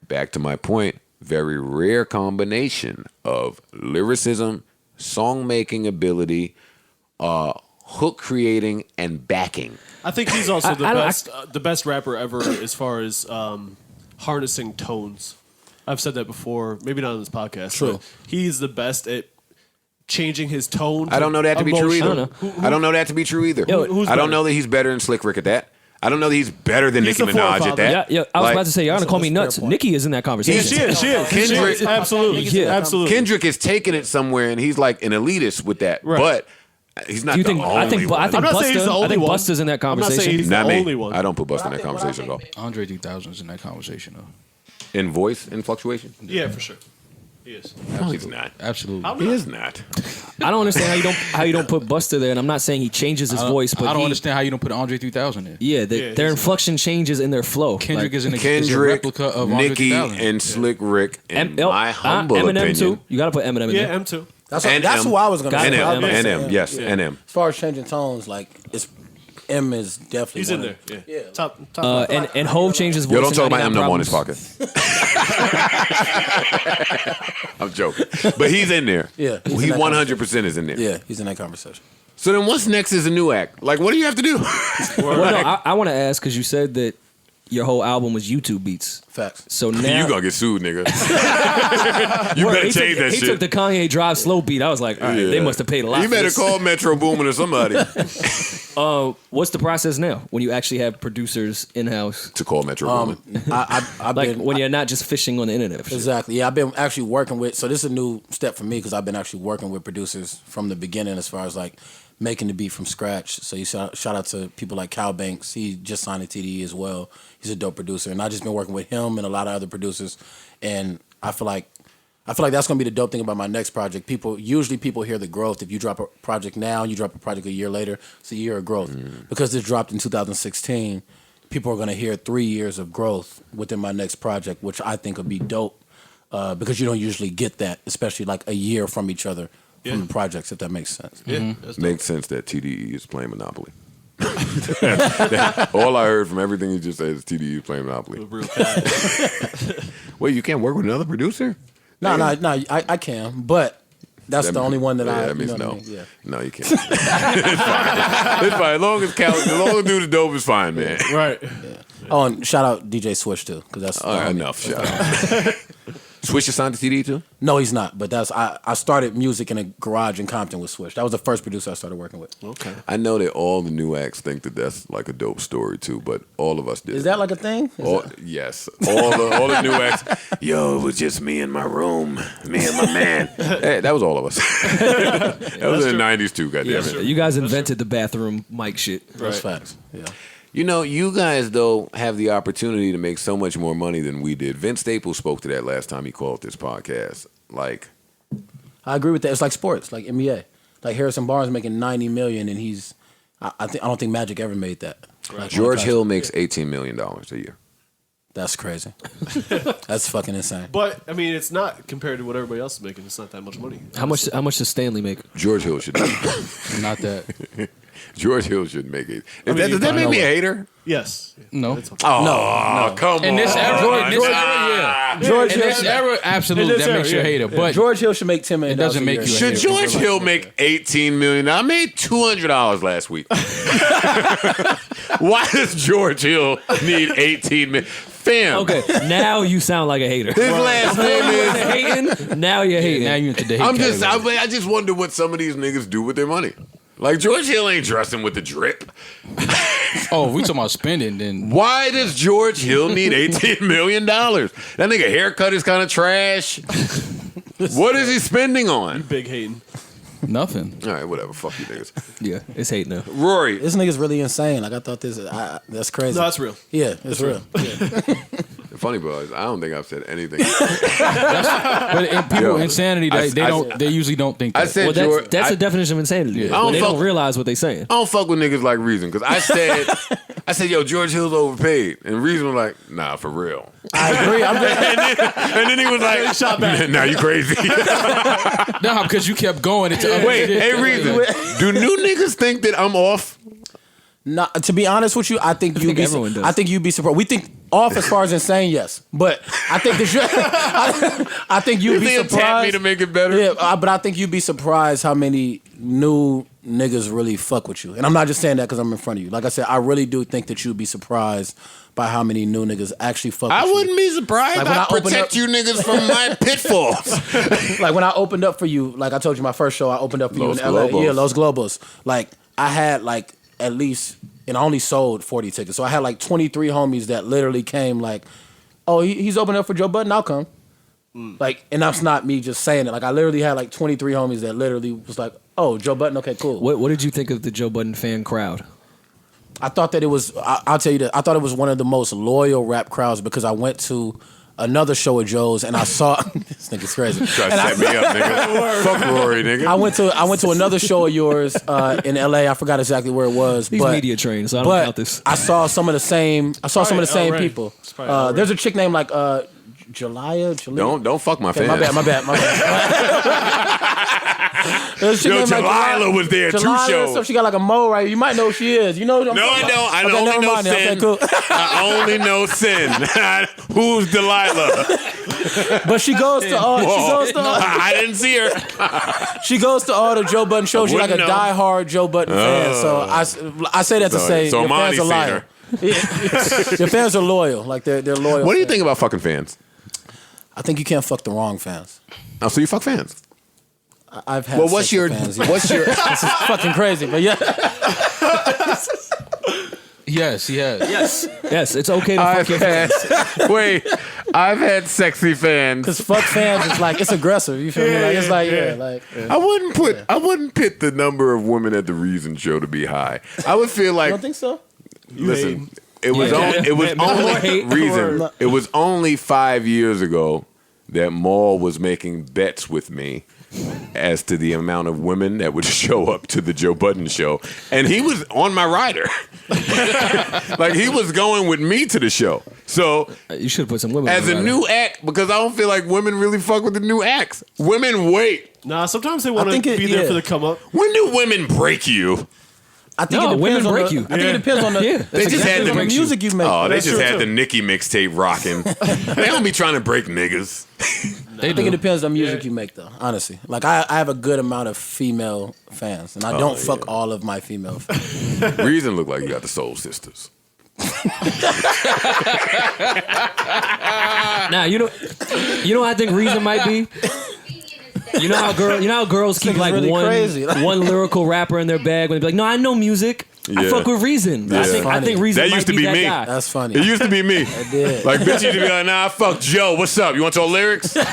Back to my point, very rare combination of lyricism, song making ability, hook creating, and backing. I think he's also I don't- the best rapper ever as far as harnessing tones. I've said that before, maybe not on this podcast. True. But he's the best at changing his tone. I don't know that to be true emotion. either. I don't know that to be true either. Yo, who's I don't better? know that he's better than Slick Rick at that. I don't know that he's better than He's Nicki the Minaj at forefather. that. Yeah, I was Like, about to say, y'all gonna call me That's a nuts. fair point. Nikki is in that conversation. She is. Kendrick- Absolutely. Yeah. Absolutely. Kendrick is taking it somewhere, and he's like an elitist with that. Right. But he's not Do you the think? only I think. one. I think I'm not saying he's the Busta. I only think one. Busta's in that I'm not saying conversation. he's Not the me. only one. I don't put Busta in that conversation at all. Andre 3000 is in that conversation though. In voice, in fluctuation? Yeah, for sure. He is. No, he's not. Absolutely. He is not. I don't understand how you don't put Busta there, and I'm not saying he changes his voice, but I don't he- understand how you don't put Andre 3000 in. Yeah, Yeah, their he's- inflection changes in their flow. Kendrick Like, is, is a Kendrick, replica of Andre Nicki, 3000. and Slick Rick, in M- my humble Eminem opinion. too. You gotta put Eminem in Yeah, there. M2. That's And who I was going to Got say. it. I was gonna say NM, yes, NM. As far as changing tones, like M is definitely He's in one there. of- Yeah. Top. And Hove changes voice. Yo, don't in talk about 99 M no more on this Problems. podcast. I'm joking. But he's in there. Yeah, he's in He that 100% is in there. Yeah, he's in that conversation. So then what's next is a new act? Like, what do you have to do? Well, no, I want to ask because you said that your whole album was YouTube beats. Facts. So now you gonna get sued, nigga. You Word, better he change took, that He shit. took the Kanye Drive slow beat. I was like, all right, they Yeah. must have paid a lot. You for better this. call Metro Boomin or somebody What's the process now when you actually have producers in house? to call Metro Boomin. I've Like been when you're not just fishing on the internet. for shit. exactly. Yeah, I've been actually working with. So this is a new step for me because I've been actually working with producers from the beginning, as far as like making the beat from scratch. So you shout out to people like Cal Banks. He just signed a TDE as well. He's a dope producer, and I just been working with him and a lot of other producers. And I feel like that's gonna be the dope thing about my next project. People hear the growth. If you drop a project now, you drop a project a year later, it's a year of growth. Because this dropped in 2016, people are gonna hear 3 years of growth within my next project, which I think would be dope. Because you don't usually get that, especially like a year from each other from the projects, if that makes sense. Yeah, Makes sense that TDE is playing Monopoly. All I heard from everything you just said is TDE is playing Monopoly. real cash. Wait, you can't work with another producer? No, I can, but that's the only one that I. That means you know no. what I mean? Yeah. No, you can't. It's fine. It's fine. As long as dude is dope, is fine, man. Right. Oh, and shout out DJ Swish too, because that's All right, enough. Shout out. Swish is signed to TDE too? No, he's not. But I started music in a garage in Compton with Swish. That was the first producer I started working with. Okay. I know that all the new acts think that that's like a dope story too, but all of us did. Is that like a thing? Yes. All the new acts. Yo, it was just me in my room. Me and my man. Hey, that was all of us. That was in the 90s too, goddammit. You guys invented the bathroom mic shit. That's facts. Yeah. You know, you guys, though, have the opportunity to make so much more money than we did. Vince Staples spoke to that last time he called this podcast. Like, I agree with that. It's like sports, like NBA. Like Harrison Barnes making $90 million, and he's. I don't think Magic ever made that. Like, George Hill makes $18 million a year. That's crazy. That's fucking insane. But I mean, it's not compared to what everybody else is making. It's not that much money. How much does Stanley make? George Hill should Not that. George Hill should make it. I mean, Does that make me a hater? Yes. No. That's okay. Oh, come In on. this era, yeah. George In Hill, this era, absolutely, In this that era, makes you a yeah. hater. But George Hill should make $10 million. It doesn't a make year. you a Should hater. George Hill make $18 million? I made $200 last week. Why does George Hill need $18 million? Fam. Okay, now you sound like a hater. His last name is. Hating, now you're hating. now you're into the hate I'm just. category. I just wonder what some of these niggas do with their money. Like George Hill ain't dressing with the drip. Oh, if we talking about spending, then Why does George Hill need $18 million? That nigga haircut is kind of trash. What is he spending on? Big hating. nothing. All right, whatever. Fuck you niggas. Yeah, it's hate now. Rory. This nigga's really insane. Like I thought that's crazy. No, that's real. Yeah, it's real. The funny part is I don't think I've said anything. But people, Yo, insanity, they usually don't think that. I said Well, George. that's I, the definition of insanity. Yeah. But I they don't don't fuck- realize what they're saying. I don't fuck with niggas like Reason because I said, yo, George Hill's overpaid, and Reason was like, nah, for real. I agree. I'm just, And then he was like, shot back. Nah, you crazy. No, because you kept going into other Wait, shit. hey, Reason, do new niggas think that I'm off? not, to be honest with you, I think you'd be. everyone does. I think you'd be surprised. We think off as far as insane, yes, but I think I think you'd You be think tap me surprised. to make it better? Yeah, but I think you'd be surprised how many new niggas really fuck with you. And I'm not just saying that because I'm in front of you. Like I said, I really do think that you'd be surprised by how many new niggas actually fuck with I you. wouldn't be surprised. Like, when I I opened protect up- you niggas from my pitfalls. Like when I opened up for you, like I told you my first show, I opened up for Los you in LA. Globos. Yeah, Los Globos. Like I had like at least, and I only sold 40 tickets. So I had like 23 homies that literally came like, oh, he's opening up for Joe Budden, I'll come. Like, and that's not me just saying it. Like I literally had like 23 homies that literally was like, oh, Joe Budden, okay, cool. What did you think of the Joe Budden fan crowd? I thought that it was, I'll tell you that, I thought it was one of the most loyal rap crowds because I went to another show of Joe's and I saw, this nigga's crazy. Try to set me up, nigga. Fuck Rory, nigga. I went to another show of yours in LA. I forgot exactly where it was. He's but, media trained, so I don't but count this. I saw some of the same. probably El Rey. People. It's probably El Rey. There's a chick named like Jalaya. Don't fuck my Okay, fans. my bad. There's a chick Yo, named, like, Jalila was there, two Jalila, shows. So she got like a mo, right? You might know who she is. You know what I'm No, talking I about? don't. I Okay, only never know mind then. Sin. Okay, cool. I only know Sin. Who's Delilah? But she goes to all. I didn't see her. She goes to all the Joe Budden shows. She's like a wouldn't know. diehard Joe Budden fan. So I say that to say so your Monty fans are seen loyal. her. Your fans are loyal. Like they're loyal. What do you fans. think about fucking fans? I think you can't fuck the wrong fans. Oh, so you fuck fans? I've had. Well, what's sex your with fans, yeah. what's your? This is fucking crazy, but yeah. Yes, he has. Yes, it's okay to fuck your fans. Wait, I've had sexy fans. Because fuck fans is like, it's aggressive. You feel me? Like, it's like, I wouldn't pit the number of women at the Reason show to be high. I would feel like, you don't think so? listen, it was Yeah. only Reason. It was only 5 years ago that Maul was making bets with me as to the amount of women that would show up to the Joe Budden show, and he was on my rider. Like, he was going with me to the show. So You should have put some women as on a the new act, because I don't feel like women really fuck with the new acts. Women wait. Nah, sometimes they want to think be it- there yeah. for the come up. When do women break you? I think No, it depends women on break the, you. I think it depends on the, Yeah. They just had on the the music you make. Oh, they That's just true, had too. the Nicki mixtape rocking. They don't be trying to break niggas. I think it depends on the music you make, though. Honestly, like I have a good amount of female fans, and I don't fuck all of my female fans. Reason look like you got the Soul Sisters. Nah, you know what I think reason might be? You know how girls keep nigga's like really one crazy. one lyrical rapper in their bag when they be like, no, I know music. I Yeah. fuck with Reason. I Yeah. think Reason That might used to be be that me. guy. That's funny. It used to be me. did. Like, bitch used to be like, nah, I fuck Joe. What's up? You want your lyrics? Now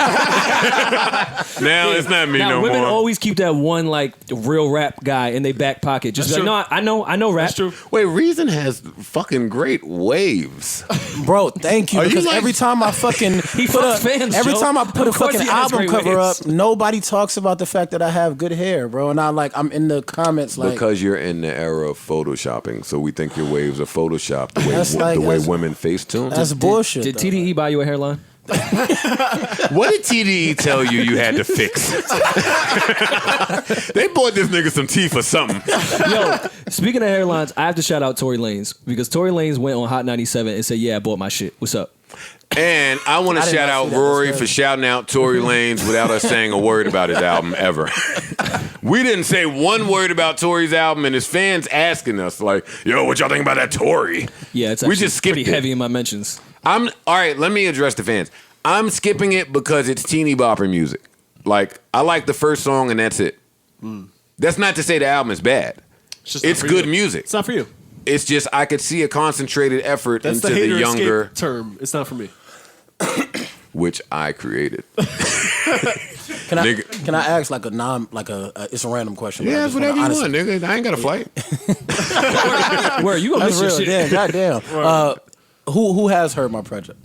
it's not me Now no women more. always keep that one like real rap guy in their back pocket. Just That's be like, no, I know rap. That's true. Wait, Reason has fucking great waves. Bro, thank you. Are you Because like- every time I fucking He put fucks fans, every Joe. time I put Of a course fucking he has album great cover waves. up, nobody talks about the fact that I have good hair, bro. And I'm in the comments like, Because you're in the era of photoshopping, so we think your waves are photoshopped the way, That's like- the way that's- women face tune. that's bullshit. Did though. TDE buy you a hairline? What did TDE tell you had to fix? They bought this nigga some teeth or something. Yo, speaking of hairlines, I have to shout out Tory Lanez because Tory Lanez went on Hot 97 and said, "Yeah, I bought my shit. What's up?" And I want to I did shout not out see that. Rory That's for crazy. shouting out Tory Lanez without us saying a word about his album ever. We didn't say one word about Tory's album, and his fans asking us like, "Yo, what y'all think about that Tory?" Yeah, it's We actually just skipped pretty it. heavy in my mentions. All right. Let me address the fans. I'm skipping it because it's teeny bopper music. Like, I like the first song, and that's it. That's not to say the album is bad. Just not It's for good you. music. It's not for you. It's just I could see a concentrated effort That's into the the hater younger, escape term. It's not for me. which I created. Can I Nigga. can I ask like it's a random question? but I Yeah, just whatever you wanna want, nigga. I ain't got a flight. Where you gonna That's miss your real. shit? Damn, goddamn. Who has heard my project?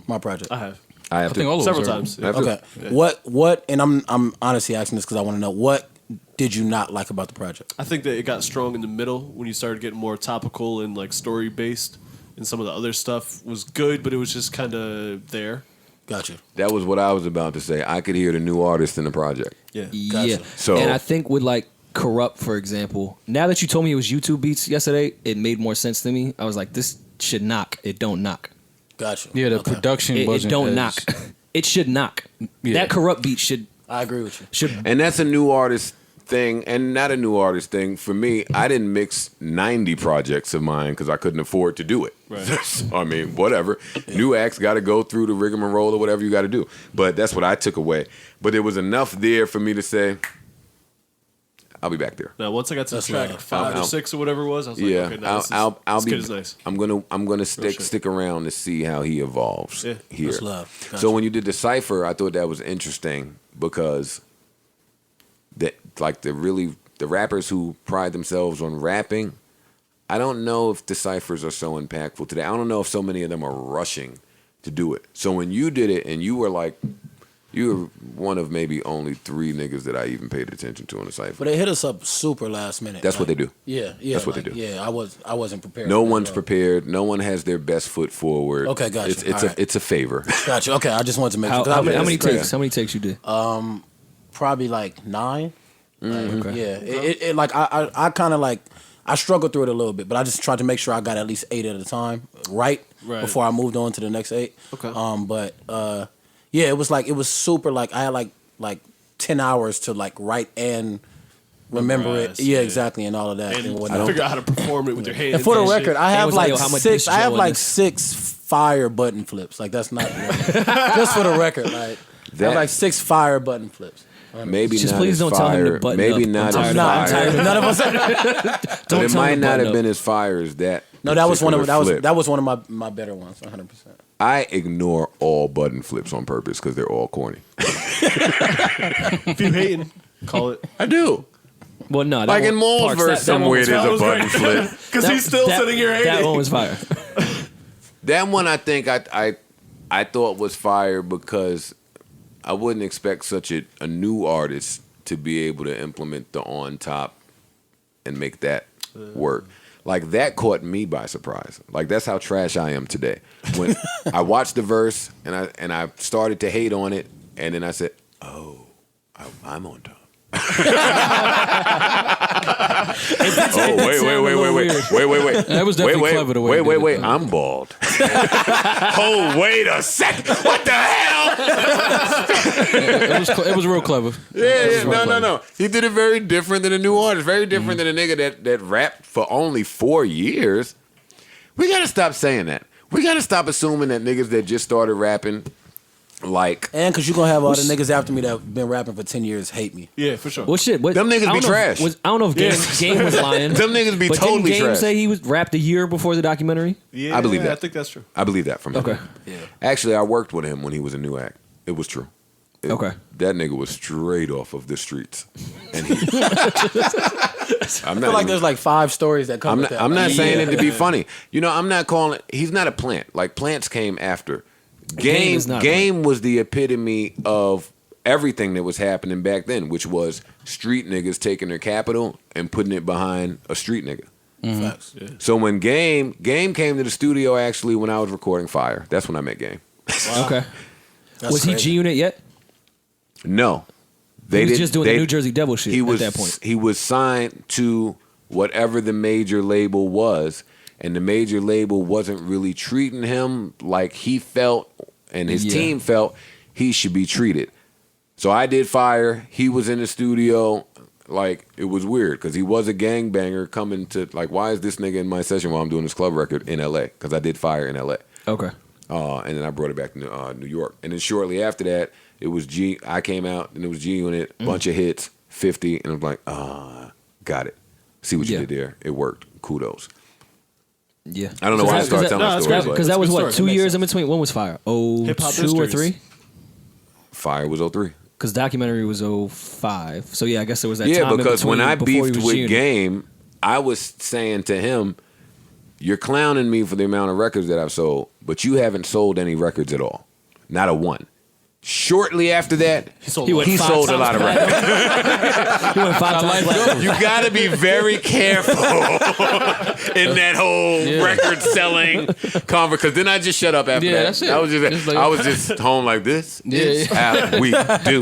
I have I have I think all of several us are. times. I have to. Okay. What? And I'm honestly asking this because I want to know what did you not like about the project? I think that it got strong in the middle when you started getting more topical and like story based, and some of the other stuff was good, but it was just kind of there. Gotcha. That was what I was about to say. I could hear the new artist in the project. Yeah. Yeah. So- and I think with like Corrupt, for example, now that you told me it was YouTube beats yesterday, it made more sense to me. I was like, this should knock. It don't knock. Gotcha. Yeah, the Okay. production It wasn't don't as- knock. It should knock. Yeah. That Corrupt beat should I agree with you. And that's a new artist thing, and not a new artist thing. For me, I didn't mix 90 projects of mine because I couldn't afford to do it. Right. So, I mean, whatever. New acts got to go through the rigmarole or whatever you got to do. But that's what I took away. But there was enough there for me to say, I'll be back there. Now, once I got to That's track love. 5 or I'll- 6 or whatever it was, I was like, Yeah, okay, now I'll this be. kid is nice. I'm gonna shit. stick around to see how he evolves Yeah. here. That's love. Gotcha. So when you did the cipher, I thought that was interesting because that like the rappers who pride themselves on rapping, I don't know if the ciphers are so impactful today. I don't know if so many of them are rushing to do it. So when you did it, and you were one of maybe only 3 niggas that I even paid attention to in the cipher. But they hit us up super last minute. That's what they do. Yeah, yeah. That's what they do. Yeah, I wasn't prepared. No for that one's at all. prepared. No one has their best foot forward. Okay, gotcha. It's All right. it's a favor. Gotcha. Okay, I just wanted to make how, sure. 'cause how, I many, how was many crazy. takes? How many takes you did? Probably like 9. Okay. Yeah, it like I kind of like I struggled through it a little bit, but I just tried to make sure I got at least 8 at a time right. Before I moved on to the next 8. Okay. But yeah, it was super like I had like 10 hours to like write and remember Memorize, it. Yeah, yeah. exactly, and all of that and And whatnot. figure out how to perform it with your hands. And for the and shit. record, I have was like, like yo, how much 6. dish I have Joe in like this? 6 fire button flips. Like that's not just for the record. Like I have That- like 6 fire button flips. Maybe Just not please as don't fire. tell him to button Maybe up. not I'm as tired of- I'm fire. tired of- None of us. But Don't it tell him might to not button have up. been as fire as that. No, that was one of particular flip. that was one of my better ones. 100%. I ignore all Budden flips on purpose because they're all corny. If you hating, call it. I do. Well, no, that Like in one- Maul's Parks, verse that one somewhere, was there's fire. a Budden flip. Because he's still sitting here hating. That one was fire. That one I think I thought was fire because I wouldn't expect such a new artist to be able to implement the on top and make that work. Like that caught me by surprise. Like that's how trash I am today. When I watched the verse and I started to hate on it, and then I said, "Oh, I'm on top." Oh wait. That was definitely clever the way he did Wait. it. I'm bald. Oh, wait a second. What the hell? It was real clever. Yeah. No. He did it very different than a new artist. Very different than a nigga that rapped for only 4 years. We gotta stop saying that. We gotta stop assuming that niggas that just started rapping, like, And because you're going to have all the niggas after me that have been rapping for 10 years hate me. Yeah, for sure. Well, shit. What, Them niggas I don't be know trash. I don't know if Game was lying. them niggas be but totally didn't Game trash. say he was rapped a year before the documentary? Yeah, I believe that. I think that's true. I believe that from him. Okay. Actually, I worked with him when he was a new act. It was true. Okay. That nigga was straight off of the streets. And he, I'm I feel like there's like 5 stories that come with that. I'm not Like, saying it to be funny. You know, I'm not calling it. He's not a plant. Like plants came after. Game is not Game was the epitome of everything that was happening back then, which was street niggas taking their capital and putting it behind a street nigga. Facts. Yeah. So when Game came to the studio, actually, when I was recording Fire, that's when I met Game. Okay. That's Was he crazy. G Unit yet? No, He was just doing the New Jersey Devil shit he was, at that point. He was signed to whatever the major label was, and the major label wasn't really treating him like he felt and his Yeah. team felt he should be treated. So I did Fire. He was in the studio. Like, it was weird because he was a gangbanger coming to, like, why is this nigga in my session while I'm doing this club record in L.A.? Because I did Fire in L.A. Okay. And then I brought it back to New York. And then shortly after that, it was I came out, and it was G Unit, bunch of hits, 50, and I'm like, got it. See what you Yeah. did there. It worked. Kudos. Yeah. I don't know why I started telling that's stories, great. Because but that was Good what, story. 2 That years makes in between? When was Fire? Oh, Hip-hop 2 or Mysteries. 3? Fire was 03. Because documentary was 05. So yeah, I guess there was that time. Yeah, in because when between I before he beefed was with G-Unit. Game, I was saying to him, you're clowning me for the amount of records that I've sold, but you haven't sold any records at all. Not a one. Shortly after that, He went he five sold a times lot of platinum. records. He went 5 times platinum. You got to be very careful in that whole record selling conversation. Because then I just shut up after Yeah, that. that's it. It's like- I was just home like this. Is how we do.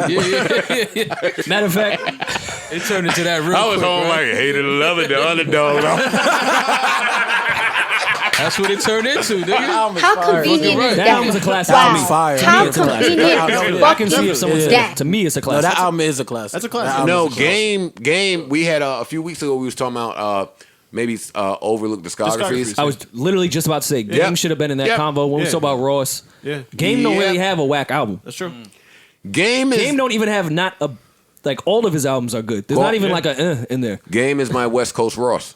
Matter of fact, It turned into that real I was quick, home right? like hated, love it, the underdog. That's what it turned into, nigga. How convenient right. is that that? album was a classic. Wow. To me. Fire. How it's a classic. convenient I can see if someone said that. to me it's a No, classic. that album is a classic. That's a classic. That album No, is a classic. game. We had a few weeks ago. We was talking about maybe overlooked discographies. Discographies. I was literally just about to say Game Yep. should have been in that Yep. convo when we Yeah. talk about Ross. Yeah. Game don't Yeah. really have a whack album. That's true. Game is Game don't even have not a like all of his albums are good. There's not even yeah. like a in there. Game is my West Coast Ross.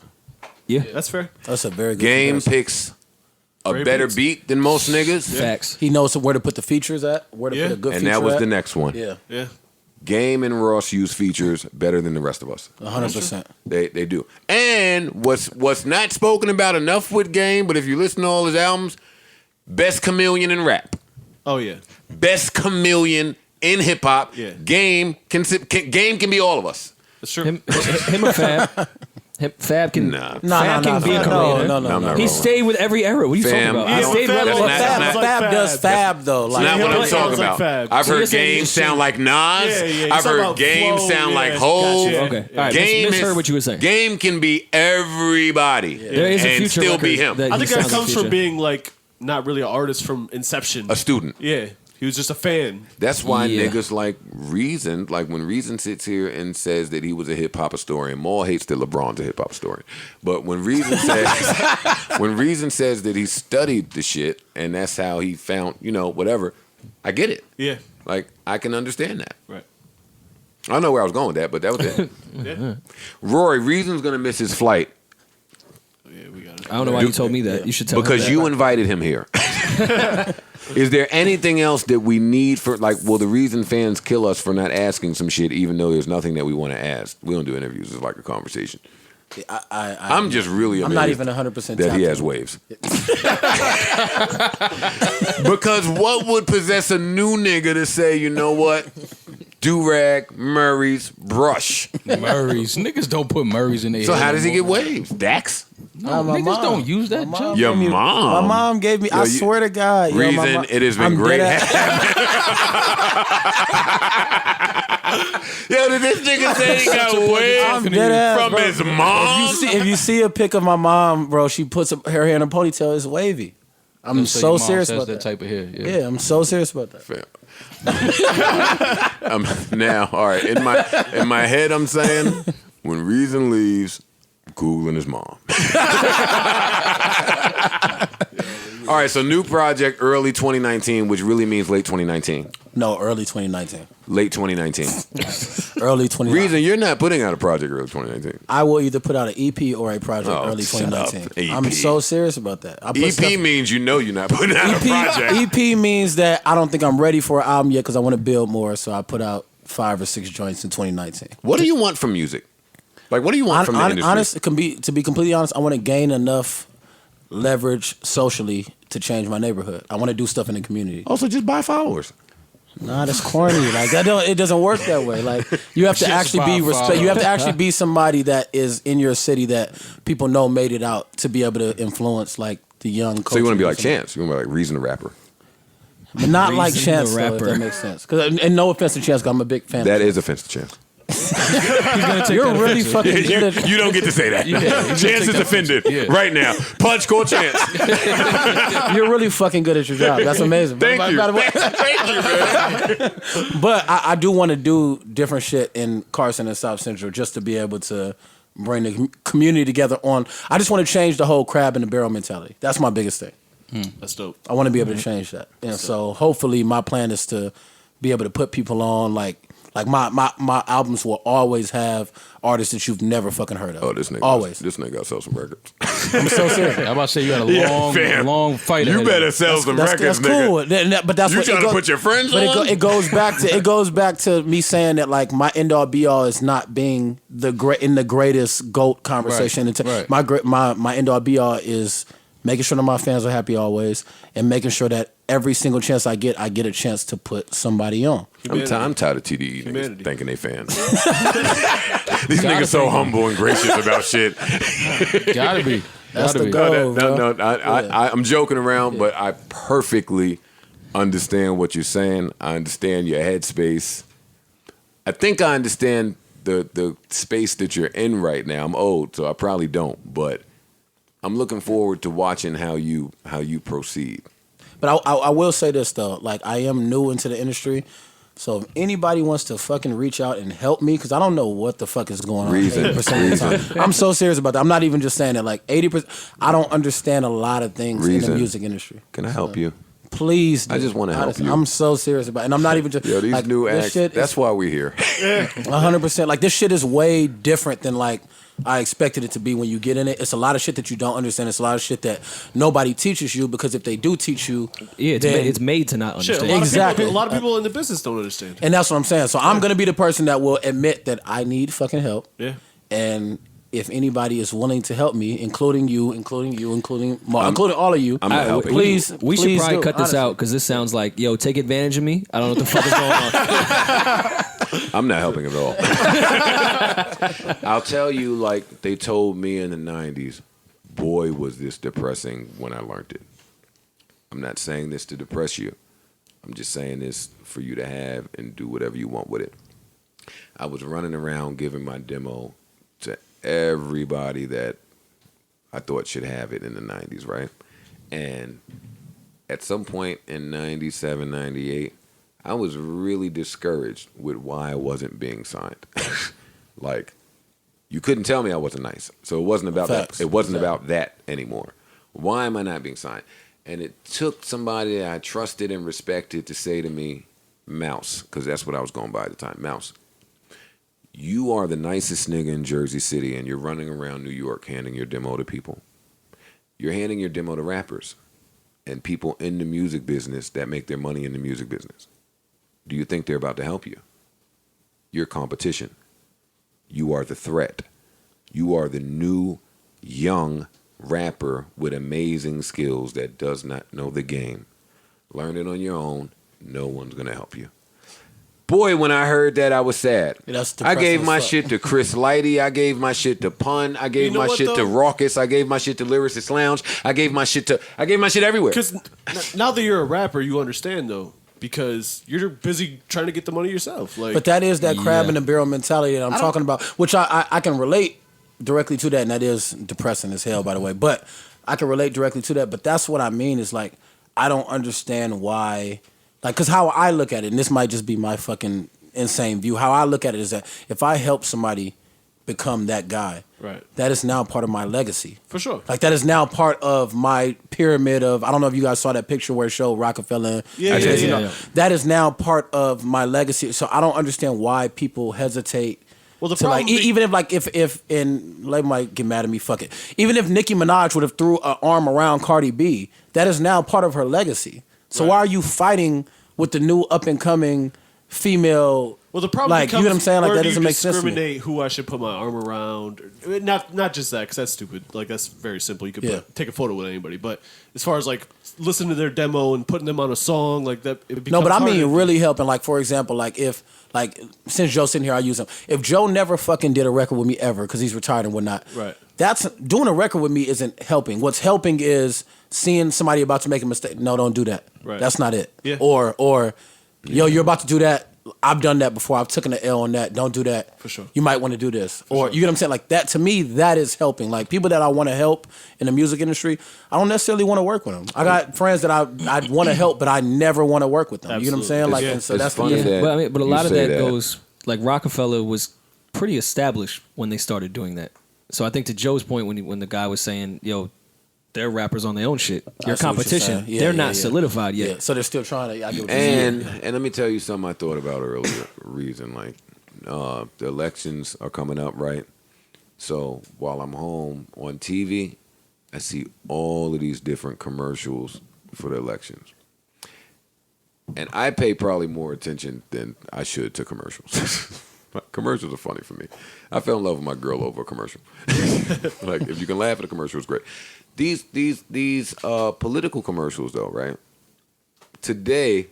Yeah. That's fair. That's a very good Game comparison. picks a Great better beats. beat than most niggas, Facts. He knows where to put the features at, where to Yeah. put a good and feature that was at. the next one. Yeah, Yeah. Game and Ross use features better than the rest of us. 100%. They do. And what's not spoken about enough with Game, but if you listen to all his albums, best chameleon in rap, Oh yeah. best chameleon in hip hop. Yeah. Game can be all of us. That's true. Him or Fab. Fab can Nah. Fab can be a no, chameleon. no, I'm not no. rolling. He stayed with every era. What are you Fam, talking I about? He don't- stayed that's relevant. not- Fab, that's not- Fab does Fab though. It's Like, not what I'm Sounds talking like about. Fab. I've So you're heard saying Game you sound should- like Nas. Yeah, yeah. I've You're heard talking Game about sound flow, like yeah. Hov. Gotcha. Okay. All right. Game Misheard what you were saying. Game can be everybody There is a and future still be record him. that I he think that sounds like comes from Future. being like not really an artist from inception. A student. Yeah. He was just a fan. That's why Yeah. niggas like Reason, like when Reason sits here and says that he was a hip hop historian, Maul hates that LeBron's a hip hop historian. But when Reason says that he studied the shit and that's how he found, whatever, I get it. Yeah. Like I can understand that. Right. I don't know where I was going with that, but that was it. Yeah. Rory, Reason's gonna miss his flight Yeah, we got it. I don't know why you told me that. You should tell because him you that. invited him here. Is there anything else that we need for like? Well, the reason fans kill us for not asking some shit, even though there's nothing that we want to ask. We don't do interviews. It's like a conversation. I'm just really amazed. I'm not even 100% that he has waves. Because what would possess a new nigga to say, you know what? Do-rag, Murray's, brush. Murray's. Niggas don't put Murray's in their So head how does he no get more. waves? Dax? No, my niggas mom. don't use that My junk. mom Your gave me- mom? My mom gave me. Yo, I you- swear to God. Yo, my Reason mom- it has been I'm great. dead Yo, did this nigga say he got I'm waves dead ass, from bro. his mom? If you see a pic of my mom, bro, she puts her hair in a ponytail. It's wavy. I'm So so your mom serious says about that that. type of hair. Yeah, I'm so serious about that. Fam. Now, all right. In my head, I'm saying when Reason leaves, Googling his mom. All right. So new project early 2019, which really means late 2019. No, early 2019. Late 2019. Early 2019. Reason you're not putting out a project early 2019. I will either put out an EP or a project Oh, early shut 2019. up. I'm EP. so serious about that. I put EP stuff- means you know you're not putting out a project. EP means that I don't think I'm ready for an album yet because I want to build more. So I put out 5 or 6 joints in 2019. What do you want from music? Like, what do you want from the industry? To be completely honest, I want to gain enough leverage socially to change my neighborhood. I want to do stuff in the community. Also, just buy followers. Nah, that's corny. Like that don't. It doesn't work that way. Like you have to Just actually be by respect. follow. You have to actually be somebody that is in your city that people know made it out to be able to influence like the young. So you want to be like culture. Chance? You want to be like Reason the rapper? But not like Reason the Chance, though, if rapper. that makes sense. And no offense to Chance, 'cause I'm a big fan. That of is offensive, Chance. You're really fucking good at. You don't get to say that. Chance take is that offended offensive. Yeah. right now. Punch, call Chance. You're really fucking good at your job. That's amazing. Thank But- you. but- Thank you, man. But I do want to do different shit in Carson and South Central just to be able to bring the community together on. I just want to change the whole crab in the barrel mentality. That's my biggest thing. That's dope. I want to be able to change that. And so hopefully my plan is to be able to put people on like my albums will always have artists that you've never fucking heard of. Oh, this nigga. Always. This nigga got to sell some records. I'm so serious. I'm about to say you got a fam. long fight. You ahead of better sell some That's records, cool. nigga. But that's You what trying it to goes- put your friends but on? it goes back to me saying that like my end all be all is not being the greatest GOAT conversation. Right. My end all be all is making sure that my fans are happy always and making sure that every single chance I get a chance to put somebody on. I'm tired of TDE niggas Humanity. thinking they fans. These niggas so humble and gracious about shit. Gotta be. That's Gotta the be. goal. No, bro. I'm joking around, but I perfectly understand what you're saying. I understand your headspace. I think I understand the space that you're in right now. I'm old, so I probably don't, but I'm looking forward to watching how you proceed. But I will say this though, like I am new into the industry, so if anybody wants to fucking reach out and help me, because I don't know what the fuck is going on. Reason. 80% of the time. I'm so serious about that. I'm not even just saying that. Like 80%, I don't understand a lot of things in Reason. the music industry. Can I help you? Please, I just wanna help honestly, you. I'm so serious about it. And I'm not even just Yo, these like, new this acts. shit That's is why we're here. 100%. Like this shit is way different than like I expected it to be when you get in it. It's a lot of shit that you don't understand. It's a lot of shit that nobody teaches you, because if they do teach you, Yeah, then- it's made to not Shit, understand. Exactly. A lot of people in the business don't understand. and that's what I'm saying. So I'm gonna be the person that will admit that I need fucking help. Yeah. And if anybody is willing to help me, including you, including Mark, including all of you, I'm not helping. please, We should please probably do, cut this honestly. out because this sounds like, yo, take advantage of me. I don't know what the fuck is going on. I'm not helping at all. I'll tell you, like they told me in the 90s, boy, was this depressing when I learned it. I'm not saying this to depress you. I'm just saying this for you to have and do whatever you want with it. I was running around giving my demo to everybody that I thought should have it in the 90s, right? And at some point in 97, 98, I was really discouraged with why I wasn't being signed. Like, you couldn't tell me I wasn't nice. So it wasn't about Facts. that. It wasn't Exactly. about that anymore. Why am I not being signed? And it took somebody that I trusted and respected to say to me, Mouse, because that's what I was going by at the time, Mouse, you are the nicest nigga in Jersey City, and you're running around New York handing your demo to people. You're handing your demo to rappers. and people in the music business that make their money in the music business, do you think they're about to help you? You're competition. You are the threat. You are the new, young rapper with amazing skills that does not know the game. Learn it on your own. No one's going to help you. Boy, when I heard that, I was sad. That's I gave depressing my as fuck. shit to Chris Lighty. I gave my shit to Pun. I gave You know my what, shit to though? Raucous. I gave my shit to Lyricist Lounge. I gave my shit everywhere. Because now that you're a rapper, you understand though, because you're busy trying to get the money yourself. Like, But that is that crab Yeah. in the barrel mentality that I'm talking about, which I can relate directly to that, and that is depressing as hell, by the way. But I can relate directly to that. But that's what I mean is like, I don't understand why, like, because how I look at it, and this might just be my fucking insane view, how I look at it is that if I help somebody become that guy, Right. that is now part of my legacy. for sure. Like, that is now part of my pyramid of, I don't know if you guys saw that picture where it showed Rockefeller. Yeah, and yeah, Jay-Z, yeah. you know, that is now part of my legacy. So I don't understand why people hesitate. Well, the to like, problem be- even if like if and label might get mad at me, fuck it. Even if Nicki Minaj would have threw an arm around Cardi B, that is now part of her legacy. So Right. why are you fighting with the new up and coming female? Well, the problem like, you know what I'm saying? Like, where that do doesn't you make sense to me. discriminate who I should put my arm around. Not just that, because that's stupid. Like, that's very simple. You could Yeah. take a photo with anybody. But as far as like listening to their demo and putting them on a song like that, it No, becomes but I mean harder. really helping. Like, for example, like if like since Joe's sitting here, I use him. If Joe never fucking did a record with me ever because he's retired and whatnot, Right. That's doing a record with me isn't helping. What's helping is seeing somebody about to make a mistake. No, don't do that. Right. That's not it. Yeah. Or yo, you're about to do that. I've done that before. I've taken an L on that. Don't do that. For sure. You might want to do this. Or you get what I'm saying? Like that to me, that is helping. Like people that I want to help in the music industry, I don't necessarily want to work with them. I got friends that I want to help, but I never want to work with them. You know what I'm saying? Absolutely. Like, Yeah. and so It's that's funny the that- But I mean, but a you lot of say that goes like Rockefeller was pretty established when they started doing that. So I think to Joe's point, when the guy was saying, "Yo, they're rappers on their own shit. Your I see what you're competition, saying. Yeah, they're yeah, not yeah. solidified yet." Yeah. So they're still trying to. I get what you're saying. And let me tell you something I thought about earlier. Reason like the elections are coming up, right? So while I'm home on TV, I see all of these different commercials for the elections, and I pay probably more attention than I should to commercials. Commercials are funny for me. I fell in love with my girl over a commercial. Like if you can laugh at a commercial, it's great. These political commercials though, right? Today,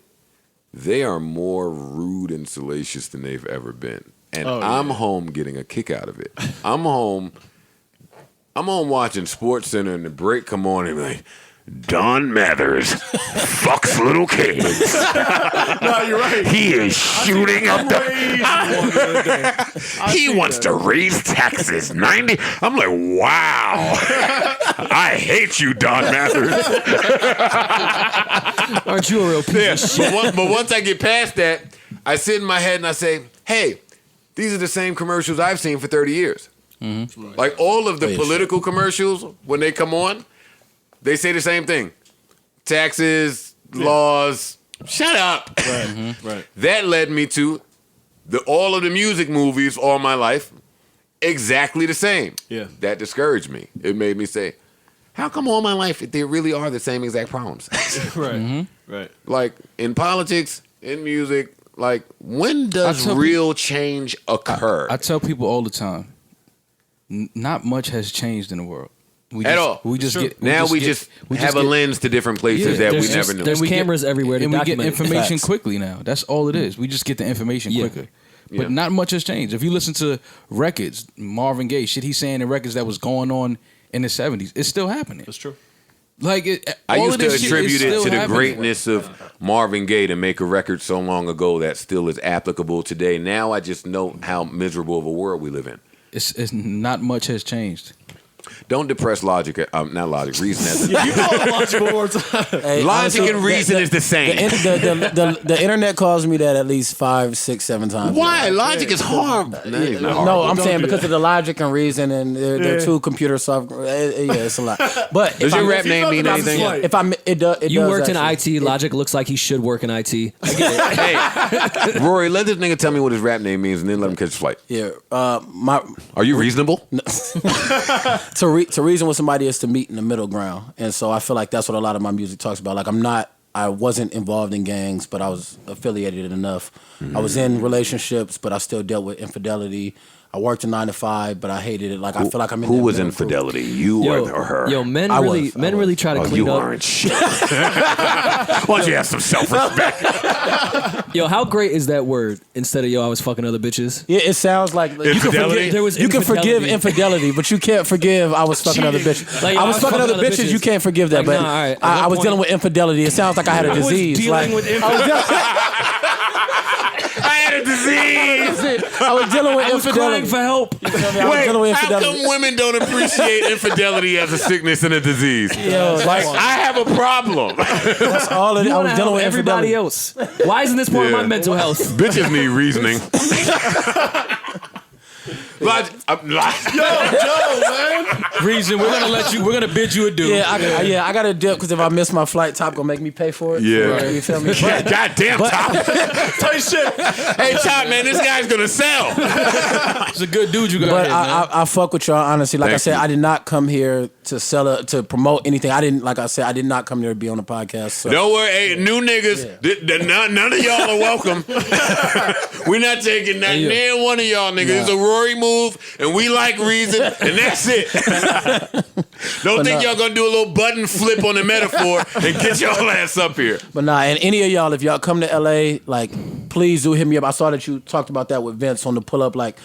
they are more rude and salacious than they've ever been. And I'm home getting a kick out of it. I'm home watching Sports Center and the break come on and be like, Don Mathers fucks little kids. No, you're right. He is shooting up the. He wants to raise taxes 90. I'm like, wow. I hate you, Don Mathers. Aren't you a real piece of shit? But once I get past that, I sit in my head and I say, hey, these are the same commercials I've seen for 30 years. Mm-hmm. Like all of the political commercials, when they come on, they say the same thing. Taxes, laws, shut up. Right. That led me to all of the music movies all my life, exactly the same. Yeah. That discouraged me. It made me say, how come all my life they really are the same exact problems? Right. Right. Like in politics, in music, like when does I tell real change occur? I tell people all the time, not much has changed in the world. We At just, all. We just Sure. get Now we get- just we have a get- lens to different places Yeah, that we there's never just- knew. there's we get- cameras everywhere to and we get document it. information Facts. quickly now. That's all it is. We just get the information Yeah. quicker. But Yeah. not much has changed. If you listen to records, Marvin Gaye, shit he's saying in records that was going on in the 70s, it's still happening. That's true. Like I all used of to this shit is attribute it still to the happening. greatness of Marvin Gaye to make a record so long ago that still is applicable today. Now I just know how miserable of a world we live in. It's not much has changed. Don't depress logic. Not logic. Reason as a You call it logical one more time. Hey, logic honestly, and reason is the same. The internet calls me that at least 5, 6, 7 times. Why? Logic is hard. No, I'm saying do because that. of the logic and reason, and they're two computer software. Yeah, it's a lot. But Does if your I- rap name mean If you anything? like- If I it does, it You does worked actually. in IT. Logic looks like he should work in IT. I get it. Hey, Rory, let this nigga tell me what his rap name means, and then let him catch a flight. Yeah, my Are you reasonable? to reason with somebody is to meet in the middle ground, and so I feel like that's what a lot of my music talks about. Like I wasn't involved in gangs, but I was affiliated enough. I was in relationships, but I still dealt with infidelity. I worked a 9 to 5, but I hated it. Like I feel like I'm in. Who that was middle infidelity? You or her? Yo, men I really was. really try to Oh, clean you up. aren't shit. Why don't you have some self-respect? Yo, how great is that word instead of yo, I was fucking other bitches? Yeah, it sounds like you can Infidelity? forgive. There was You can forgive infidelity. infidelity, but you can't forgive. I was fucking other bitches. Like, I was fucking other bitches. You can't forgive that. Like, but nah, all right. At I what was point- dealing with infidelity. It sounds like I had a disease. dealing with I had a disease. I was dealing with I was crying infidelity. for help. I was dealing with How infidelity. come women don't appreciate infidelity as a sickness and a disease? Yo, Like, I have a problem. that's all it is. You I want was to dealing help with everybody infidelity. else. Why isn't this part of Yeah. my mental health? Bitches need reasoning. Reason we're gonna bid you adieu. Yeah, I got to dip because if I miss my flight, Top gonna make me pay for it. Yeah. You feel me? God damn, Top. Tight shit. Hey, Top, man, this guy's gonna sell. It's a good dude you got But here, man. I fuck with y'all honestly. Like I Thank said, you. I did not come here to promote anything. I didn't, like I said, I did not come here to be on the podcast. So. Don't worry, hey, new niggas, none of y'all are welcome. We're not taking not near one of y'all niggas. It's a Rory move, and we like reason, and that's it. Don't think y'all gonna do a little button flip on the metaphor and get y'all ass up here. But nah, and any of y'all, if y'all come to LA, like, please do hit me up. I saw that you talked about that with Vince on the pull up, like,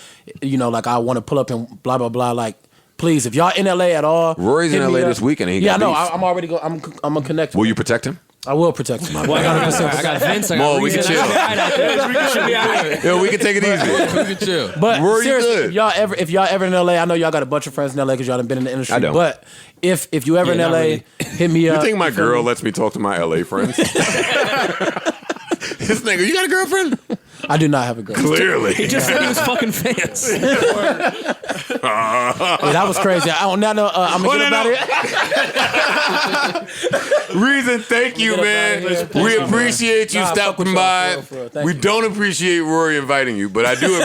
you know, like I want to pull up and blah blah blah. Like, please, if y'all in LA at all, Rory's in hit me LA up. this weekend. And he Yeah, got I know. beef. I'm already go. I'm gonna connect. Will you protect him? I will protect him. Well, I got Vince. I got Mo, we can Reason. chill. Should be all right. Yo, we can take it easy. We can chill. But Rory, you seriously, good. if y'all ever in LA, I know y'all got a bunch of friends in LA because y'all done been in the industry. I don't. But if you ever in not LA, really. hit me You up. think my feel girl me? lets me talk to my LA friends? This nigga, you got a girlfriend? I do not have a girl. Clearly. He just said he was fucking fans. Yeah, that was crazy. I don't know. I'm gonna get about it. Reason, thank you, Get up man. outta here. We appreciate you Nah, fuck stopping with by. y'all, for real. Thank We you. don't appreciate Rory inviting you, but I do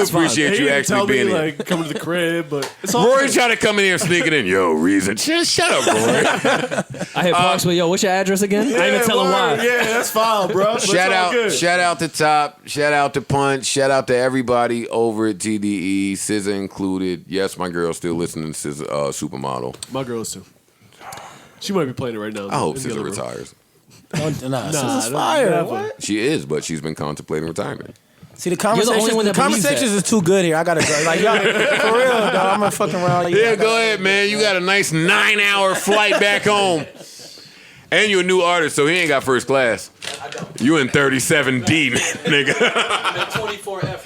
appreciate He you didn't actually tell being me here. like come to the crib, but it's all Rory good. trying to come in here sneaking in. Yo, Reason. Shut up, Rory. I hit Parks with, yo, what's your address again? I didn't even tell him word. why. Yeah, that's fine, bro. But Shout it's all out, good. shout out to Top, shout out to Punch, shout out to everybody over at TDE, SZA included. Yes, my girl's still listening to SZA, Supermodel. My girls too. She might be playing it right now. I hope in the SZA other room. retires. Nah, this is don't- fire. never. What? She is, but she's been contemplating retirement. See, the the only conversations, one that believes is too good here. I gotta go. Like, y'all, for real, dog. I'm gonna fucking around. Yeah, go ahead, man. You got a nice 9-hour flight back home. And you're a new artist, so he ain't got first class. You in 37D, nigga. 24F.